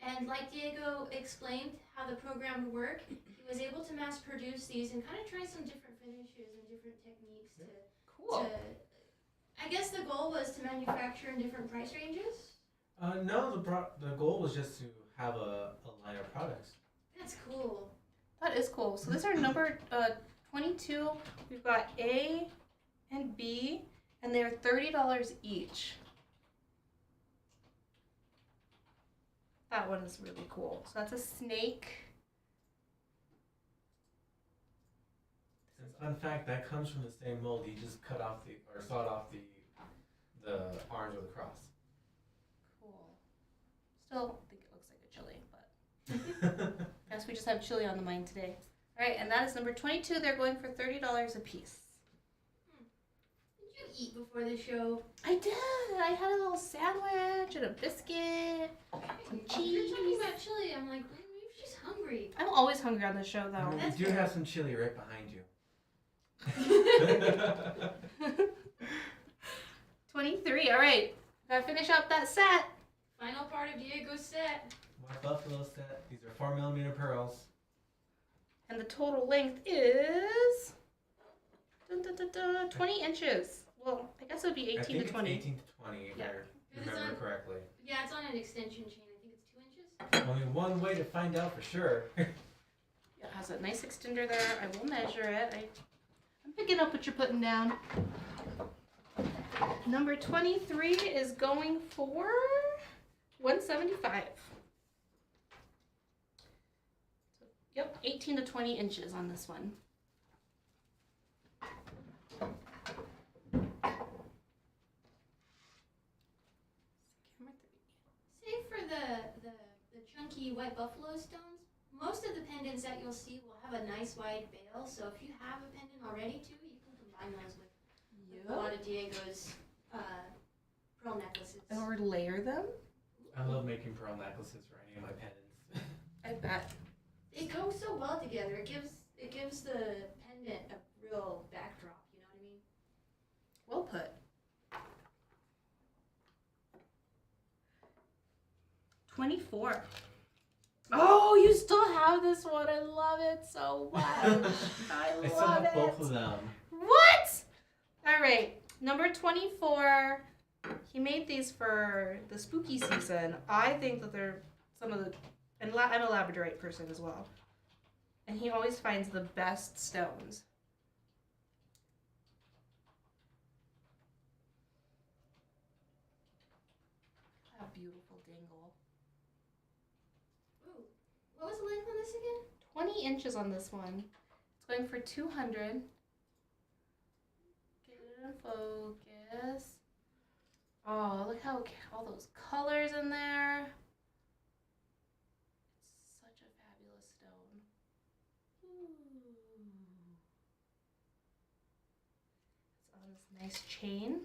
And like Diego explained how the program would work, he was able to mass produce these and kind of try some different finishes and different techniques Cool. to I guess the goal was to manufacture in different price ranges. No, the goal was just to have a line of products. That's cool. That is cool. So these are number 22. We've got A and B, and they're $30 each. That one is really cool. So that's a snake. And fun fact, that comes from the same mold. You just sawed off the arms of the cross. Cool. Still think it looks like a chili, but guess we just have chili on the mind today. All right, and that is number 22. They're going for $30 a piece. Did you eat before the show? I did. I had a little sandwich and a biscuit. Some You're cheese. talking about chili. I'm like, maybe she's hungry. I'm always hungry on the show, I though. mean, That's we do fair. have some chili right behind you. 23. All right. Gotta finish up that set. Final part of Diego's set. My buffalo set. These are 4mm pearls. And the total length is 20 inches. Well, I guess it would be 18 I think to 20. It's 18 to 20, if Yeah. I remember correctly. Yeah, it's on an extension chain. I think it's 2 inches. Only one way to find out for sure. It has a nice extender there. I will measure it. I'm picking up what you're putting down. Number 23 is going for 175. So, yep, 18 to 20 inches on this one. Save for the chunky white buffalo stones. Most of the pendants that you'll see will have a nice wide bail, so if you have a pendant already too, you can combine those with a lot of Diego's pearl necklaces. Or layer them. I love making pearl necklaces for any of my pendants. I bet. They go so well together. It gives the pendant a real backdrop, you know what I mean? Well put. 24. Oh, you still have this one. I love it so much. I I still love have it. both of them. What? All right. Number 24. He made these for the spooky season. I think that they're some of the... And I'm a Labradorite person as well. And he always finds the best stones. That beautiful dingle. Ooh. What was the length on this again? 20 inches on this one. It's going for 200. Get it in focus. Oh, look how all those colors in there. It's such a fabulous stone. Ooh. It's on this nice chain.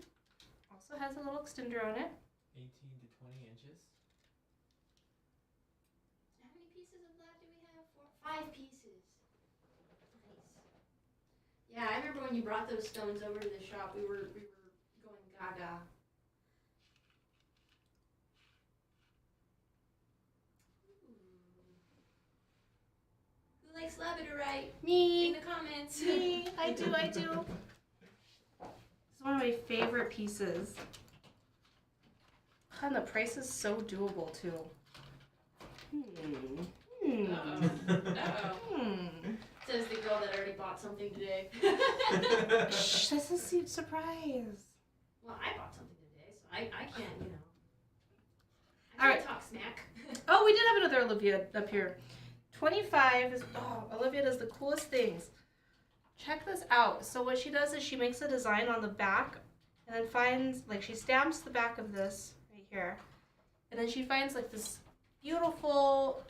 Also has a little extender on it. 18 to 20 inches. How many pieces of that do we have? 5 pieces. Nice. Yeah, I remember when you brought those stones over to the shop, we were going gaga. Who likes Labradorite? In Me. the comments. Me. I do. This is one of my favorite pieces. And the price is so doable too. Says the girl that already bought something today. Shh, that's a surprise. Well, I bought something today, so I can't, you know. I All can't right. talk smack. Oh, we did have another Olivia up here. 25 is, Olivia does the coolest things. Check this out. So what she does is she makes a design on the back and then finds, like she stamps the back of this right here. And then she finds like this beautiful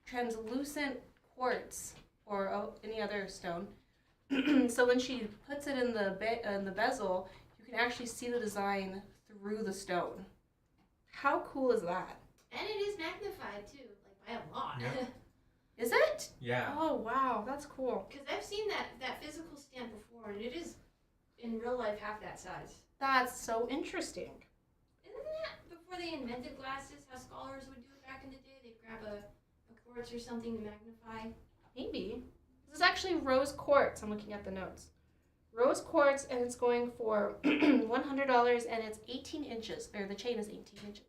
translucent quartz or any other stone. So when she puts it in the bezel, you can actually see the design through the stone. How cool is that? And it is magnified too, like by a lot. Yeah. Is it? Yeah. Oh wow, that's cool. Because I've seen that physical stamp before, and it is in real life half that size. That's so interesting. Isn't that before they invented glasses? How scholars would do it back in the day? They'd grab a quartz or something to magnify. Maybe. This is actually rose quartz. I'm looking at the notes. Rose quartz, and it's going for $100, and it's 18 inches. Or the chain is 18 inches.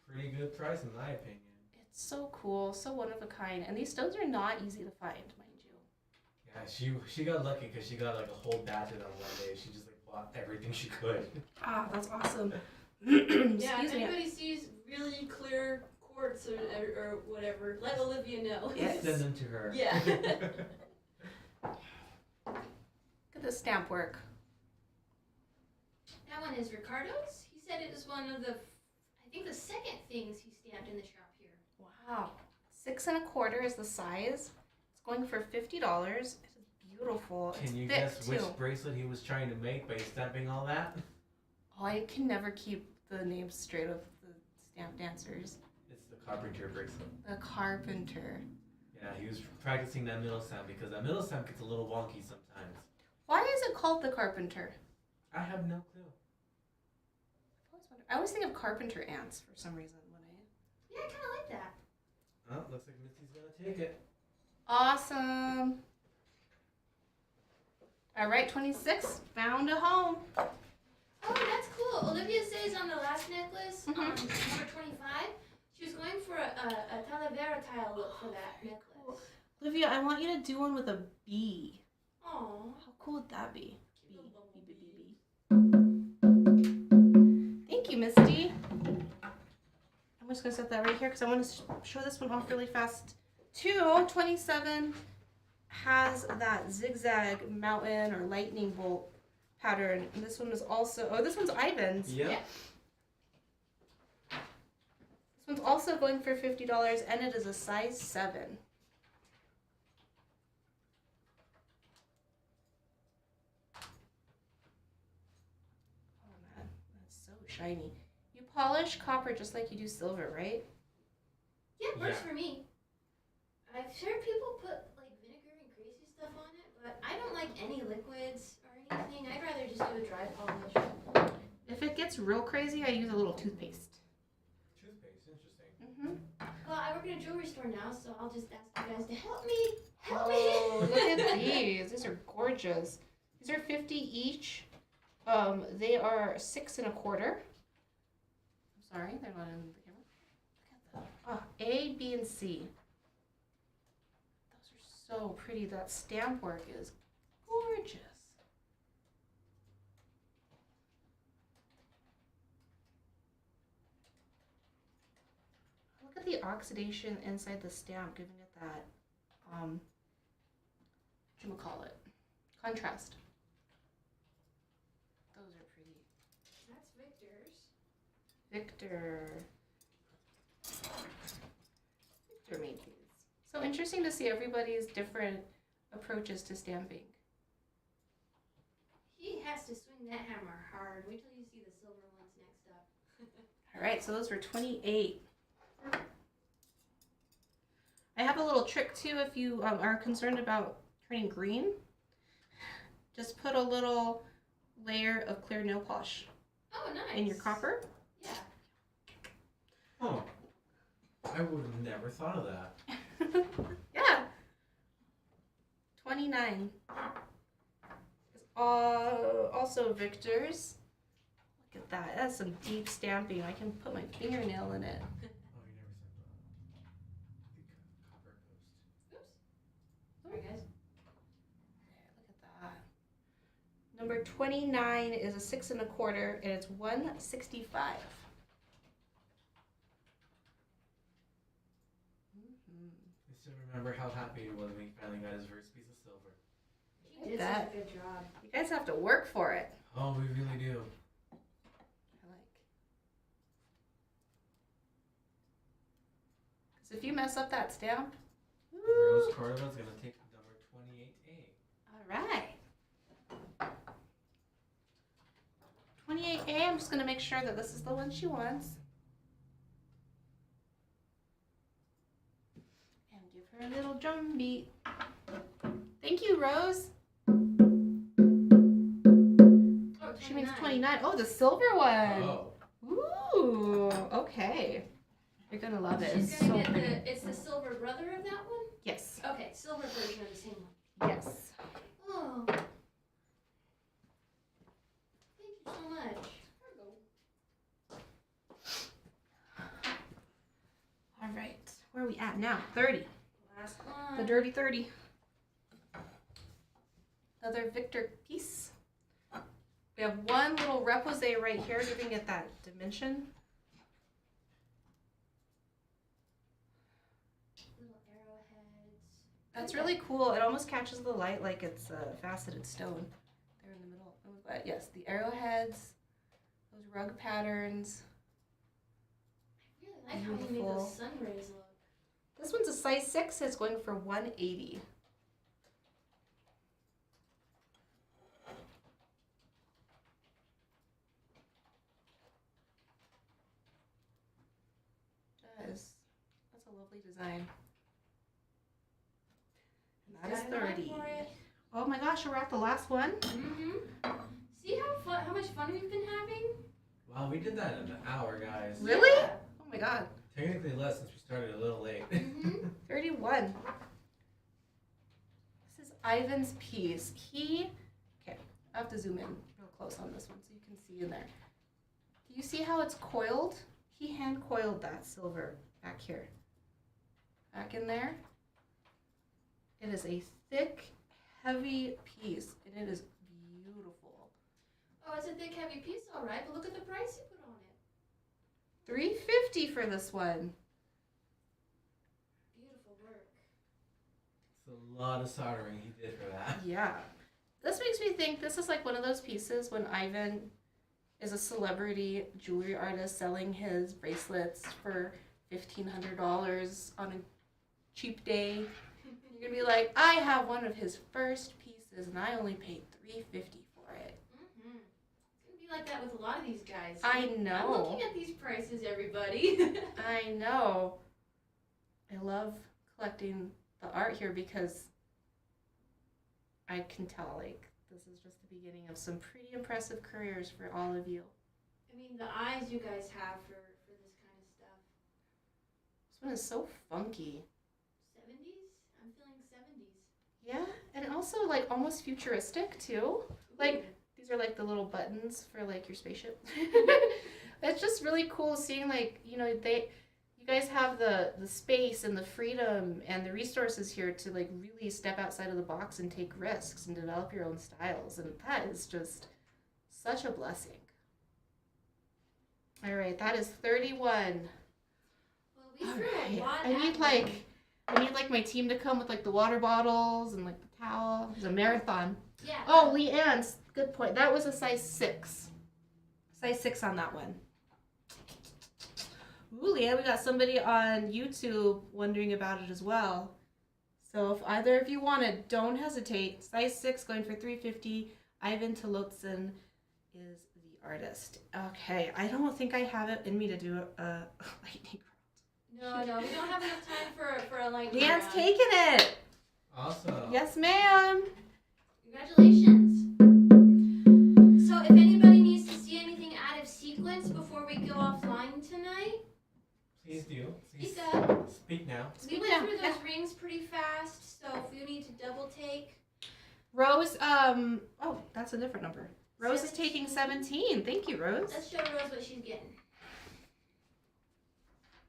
Pretty good price in my opinion. It's so cool, so one of a kind. And these stones are not easy to find, mind you. Yeah, she got lucky because she got like a whole batch of them one day. She just like bought everything she could. Ah, that's awesome. Yeah, Excuse if me. anybody sees really clear quartz or whatever, let Olivia know. Yes. Send them to her. Yeah. Look at the stamp work. That one is Ricardo's. He said it was one of the, I think the second things he stamped in the shop here. Wow. 6 1/4 is the size. It's going for $50. It is beautiful. Can you it's thick guess too. which bracelet he was trying to make by stamping all that? Oh, I can never keep the names straight of the stamp dancers. It's the carpenter bracelet. The carpenter. Yeah, he was practicing that middle sound because that middle sound gets a little wonky sometimes. Why is it called the carpenter? I have no clue. I always think of carpenter ants for some reason when I. Yeah, I kind of like that. Oh, looks like Missy's gonna take it. Awesome. All right, 26. Found a home. Oh, that's cool. Olivia says on the last necklace, Mhm. number 25, she was going for a Talavera tile look for that necklace. Olivia, I want you to do one with a bee. Aww. How cool would that be? Cute little bumblebee. Thank you, Misty. I'm just going to set that right here because I want to show this one off really fast. 27 has that zigzag mountain or lightning bolt pattern. And this one is also, this one's Ivan's. Yep. This one's also going for $50 and it is a size 7. Oh man, that's so shiny. You polish copper just like you do silver, right? Yeah, it works Yeah. for me. I've heard people put like vinegar and crazy stuff on it, but I don't like any liquids or anything. I'd rather just do a dry polish. If it gets real crazy, I use a little toothpaste. Toothpaste, interesting. Mm-hmm. Well, I work in a jewelry store now, so I'll just ask you guys to help me. Help Oh, me. look at these. These are gorgeous. These are 50 each. They are 6 1/4. I'm sorry, they're not in the camera. Look at them. A, B, and C. Those are so pretty. That stamp work is gorgeous. Look at the oxidation inside the stamp, giving it that, whatchamacallit, contrast. Those are pretty. That's Victor's. Victor made these. So interesting to see everybody's different approaches to stamping. He has to swing that hammer hard. Wait till you see the silver ones next up. All right, so those were 28. I have a little trick too if you are concerned about turning green. Just put a little layer of clear nail polish Oh, nice. in your copper. Yeah. Oh, I would have never thought of that. Yeah. 29. Is also Victor's. Look at that. That's some deep stamping. I can put my fingernail in it. Oh, you never said the copper ghost. Oops. Sorry, guys. There, look at that. Number 29 is a 6 1/4 and it's 165. I still remember how happy he was when he finally got his first piece of silver. He did That- such a good job. You guys have to work for it. Oh, we really do. I like. Because if you mess up that stamp, Rose Cordova's gonna take number 28A. all right. 28A, I'm just going to make sure that this is the one she wants. And give her a little drum beat. Thank you, Rose. Oh, She makes 29. 29. Oh, the silver one. Oh. Ooh, okay. You're going to love it. She's It's gonna so get pretty. it's the silver brother of that one? Yes. Okay, silver version of the same one. Yes. Oh. Thank you so much. All right. Where are we at now? 30. Last The one. dirty 30. Another Victor piece. We have one little repose right here, giving it that dimension. Little arrowheads. That's really cool. It almost catches the light like it's a faceted stone. There in the middle. And we've got, yes, the arrowheads, those rug patterns. I really like how you made Beautiful. those sun rays look. This one's a size 6. It's going for 180. Does. That's a lovely design. And that is Got an eye 30. for it. Oh my gosh, we're at the last one. Mm-hmm. See how much fun we've been having? Wow, we did that in an hour, guys. Really? Yeah. Oh my god. Technically less since we started a little late. Mm-hmm. 31. This is Ivan's piece. Okay, I have to zoom in real close on this one so you can see in there. Do you see how it's coiled? He hand coiled that silver back here. Back in there. It is a thick, heavy piece, and it is beautiful. Oh, it's a thick, heavy piece, all right. But look at the price you put on it. $350 for this one. Beautiful work. It's a lot of soldering he did for that. Yeah. This makes me think this is like one of those pieces when Ivan is a celebrity jewelry artist selling his bracelets for $1,500 on a cheap day. You're gonna be like, I have one of his first pieces and I only paid $350 for it. Mm-hmm. It's gonna be like that with a lot of these guys. I know. I'm looking at these prices, everybody. I know. I love collecting the art here because I can tell, like, this is just the beginning of some pretty impressive careers for all of you. I mean, the eyes you guys have for this kind of stuff. This one is so funky. 70s? I'm feeling 70s. Yeah, and also, like, almost futuristic, too. Like, these are, like, the little buttons for, like, your spaceship. It's just really cool seeing, like, you know, you guys have the space and the freedom and the resources here to, like, really step outside of the box and take risks and develop your own styles. And that is just such a blessing. All right, that is 31. Well, we threw a lot I need like my team to come with like the water bottles and like the towel. It's a marathon. Yeah. Oh, Leanne's good point. That was a size 6. Size 6 on that one. Ooh, Leanne, we got somebody on YouTube wondering about it as well. So if either of you want it, don't hesitate. Size 6 going for $350. Ivan Tolotzin is the artist. Okay, I don't think I have it in me to do a lightning round. No, we don't have enough time for a lightning Leanne's round. taking it. Awesome. Yes, ma'am. Congratulations. So if anybody needs to see anything out of sequence before we go offline tonight, Please do. Please speak up. speak now. We went down. through those rings pretty fast, so if you need to double take. Rose, oh, that's a different number. Rose is taking 17. Thank you, Rose. Let's show Rose what she's getting.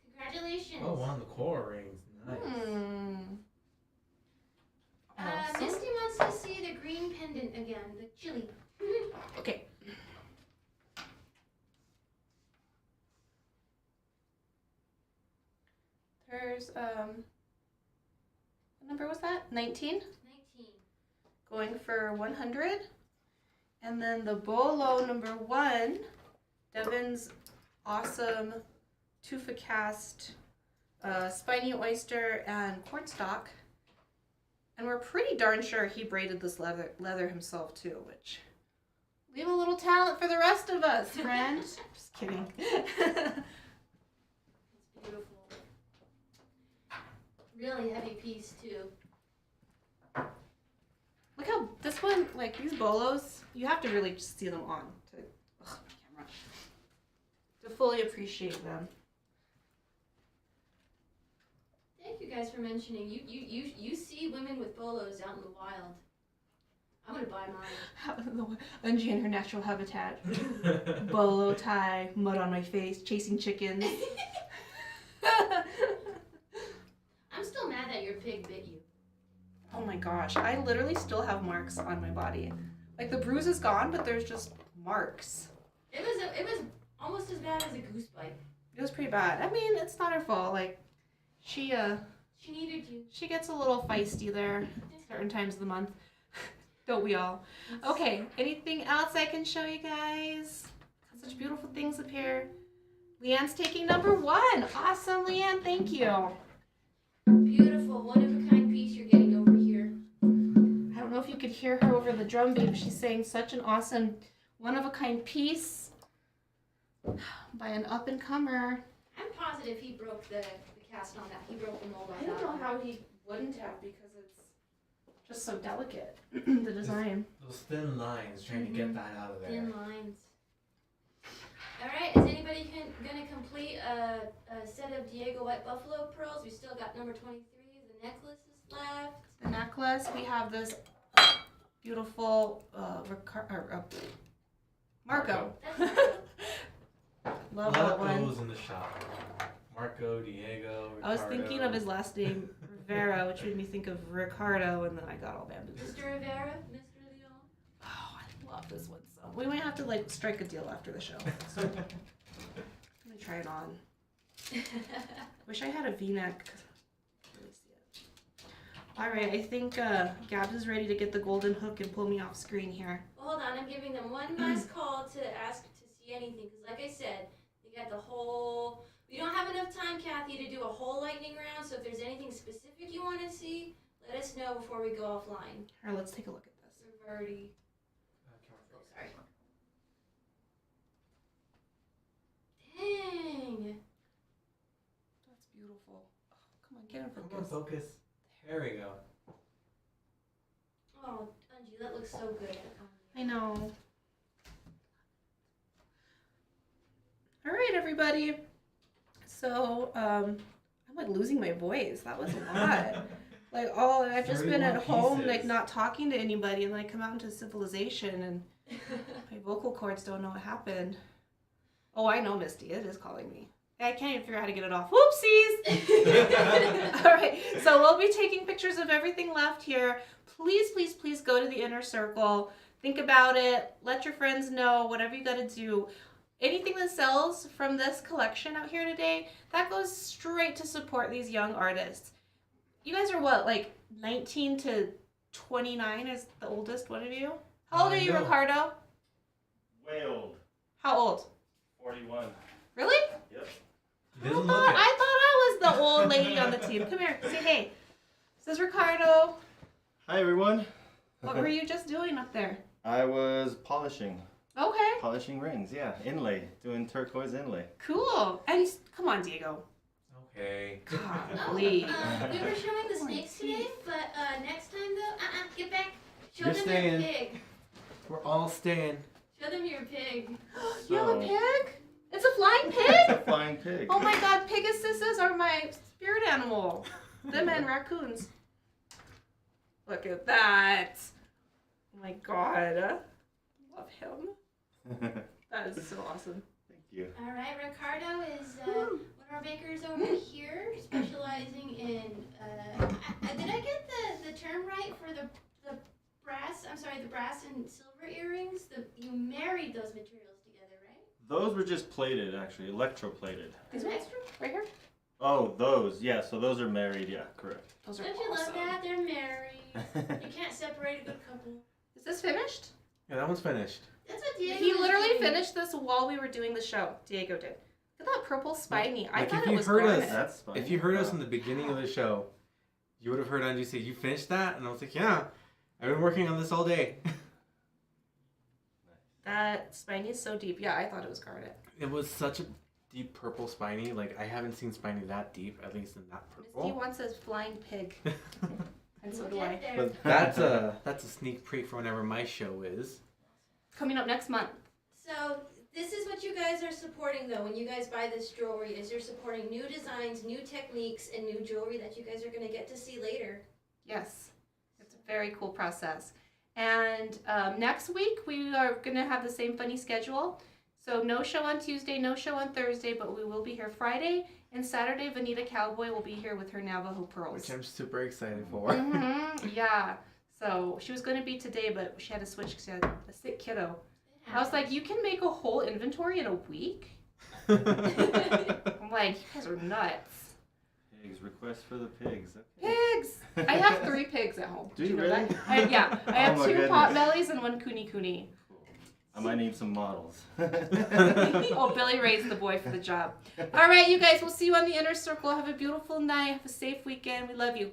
Congratulations. Oh, one of the core rings. Nice. Awesome. Misty wants to see the green pendant again, the chili. Okay. There's, what number was that? 19? 19. Going for 100. And then the bolo number 1, Devin's awesome Tufa cast, spiny oyster, and quartz stock. And we're pretty darn sure he braided this leather himself too, which leave a little talent for the rest of us, friend. Just kidding. It's beautiful. Really heavy piece too. Look how this one, like these bolos, you have to really just see them on camera to fully appreciate them. Thank you guys for mentioning. You see women with bolos out in the wild. I'm gonna buy mine. Unji in her natural habitat. Bolo tie, mud on my face, chasing chickens. I'm still mad that your pig bit you. Oh my gosh, I literally still have marks on my body. Like the bruise is gone, but there's just marks. It was almost as bad as a goose bite. It was pretty bad. I mean, it's not her fault. Like she needed you. she gets a little feisty there certain times of the month. Don't we all? Okay, anything else I can show you guys? Such beautiful things up here. Leanne's taking number 1. Awesome, Leanne. Thank you. Beautiful, one-of-a-kind piece you're getting over here. I don't know if you could hear her over the drum beat. She's saying such an awesome one-of-a-kind piece by an up-and-comer. I'm positive he broke the cast on that. He broke the mold I on don't that know one. how he wouldn't have because it's just so delicate, the design. Those thin lines, trying to get that out of there. Thin lines. Alright, is anybody gonna complete a set of Diego White Buffalo pearls? We still got number 23, the necklace is left. The necklace, we have this beautiful Marco. That's A Love lot that of one. O's in the shop. Marco, Diego, Ricardo. I was thinking of his last name, Rivera, which made me think of Ricardo, and then I got all bamboozled. Mr. Rivera, Mr. Leon. Oh, I love this one so. We might have to like strike a deal after the show. So let me try it on. Wish I had a V-neck. Really see it. All right, I think Gabs is ready to get the golden hook and pull me off screen here. Well, hold on. I'm giving them one last call to ask to see anything. Because like I said, they got the whole... We don't have enough time, Kathy, to do a whole lightning round. So if there's anything specific you want to see, let us know before we go offline. All right, let's take a look at this. We've already... Oh, sorry. Dang. That's beautiful. Oh, come on, get in Come on, focus. focus. There we go. Oh, Angie, that looks so good. I know. All right, everybody. So, I'm like losing my voice. That was a lot. Like, I've just been at 31 home, pieces. like not talking to anybody, and then I come out into civilization, and my vocal cords don't know what happened. Oh, I know, Misty. It is calling me. I can't even figure out how to get it off. Whoopsies! All right, so we'll be taking pictures of everything left here. Please, please, please go to the inner circle. Think about it. Let your friends know. Whatever you got to do. Anything that sells from this collection out here today, that goes straight to support these young artists. You guys are what, like 19 to 29 is the oldest one of you? How old are you, No. Ricardo? Way old. How old? 41. Really? Yep. He doesn't look it. I thought I was the old lady on the team. Come here, say hey. This is Ricardo. Hi, everyone. What were you just doing up there? I was polishing. Okay, Polishing rings, yeah. Inlay. Doing turquoise inlay. cool. And come on, Diego. Okay. Golly. We were showing the snakes today, but next time though, get back. Show You're them staying. your pig. We're all staying. Show them your pig. You have a So- pig? It's a flying It's pig? a flying pig. Oh my god, Pegasuses are my spirit animal. Them and raccoons. Look at that. Oh my god. Love him. That is so awesome. Thank you. All right, Ricardo is one of our bakers over here, specializing in. Did I get the term right for the brass? I'm sorry, the brass and silver earrings. You married those materials together, right? Those were just plated, actually. Electroplated. These ones? Right here? Oh, those. Yeah, so those are married. Yeah, correct. Those are Don't you awesome. love that? They're married. You can't separate a good couple. Is this finished? Yeah, that one's finished. That's what Diego He was literally doing. finished this while we were doing the show. Diego did. Look at that purple spiny. I Like, thought if it you was heard us- garnet. That's fine. If you heard us in the beginning of the show, you would have heard Angie say, "You finished that?" And I was like, "Yeah, I've been working on this all day." That spiny is so deep. Yeah, I thought it was garnet. It was such a deep purple spiny. Like, I haven't seen spiny that deep, at least in that Misty purple. wants a flying pig, and so We'll do I. get there. But that's a sneak peek for whenever my show is. Coming up next month. So this is what you guys are supporting though when you guys buy this jewelry is you're supporting new designs, new techniques, and new jewelry that you guys are going to get to see later. Yes, it's a very cool process. And next week we are going to have the same funny schedule. So no show on Tuesday, no show on Thursday, but we will be here Friday and Saturday. Vanita Cowboy will be here with her Navajo pearls. Which I'm super excited for. Yeah. So she was going to be today, but she had to switch because she had a sick kiddo. I was like, you can make a whole inventory in a week? I'm like, you guys are nuts. Pigs. Request for the pigs. Okay. Pigs! I have 3 pigs at home. Do you know really? that? I have Oh my 2 goodness. potbellies and 1 kuni kuni. Cool. I might need some models. Oh, Billy raised the boy for the job. All right, you guys, we'll see you on the inner circle. Have a beautiful night. Have a safe weekend. We love you.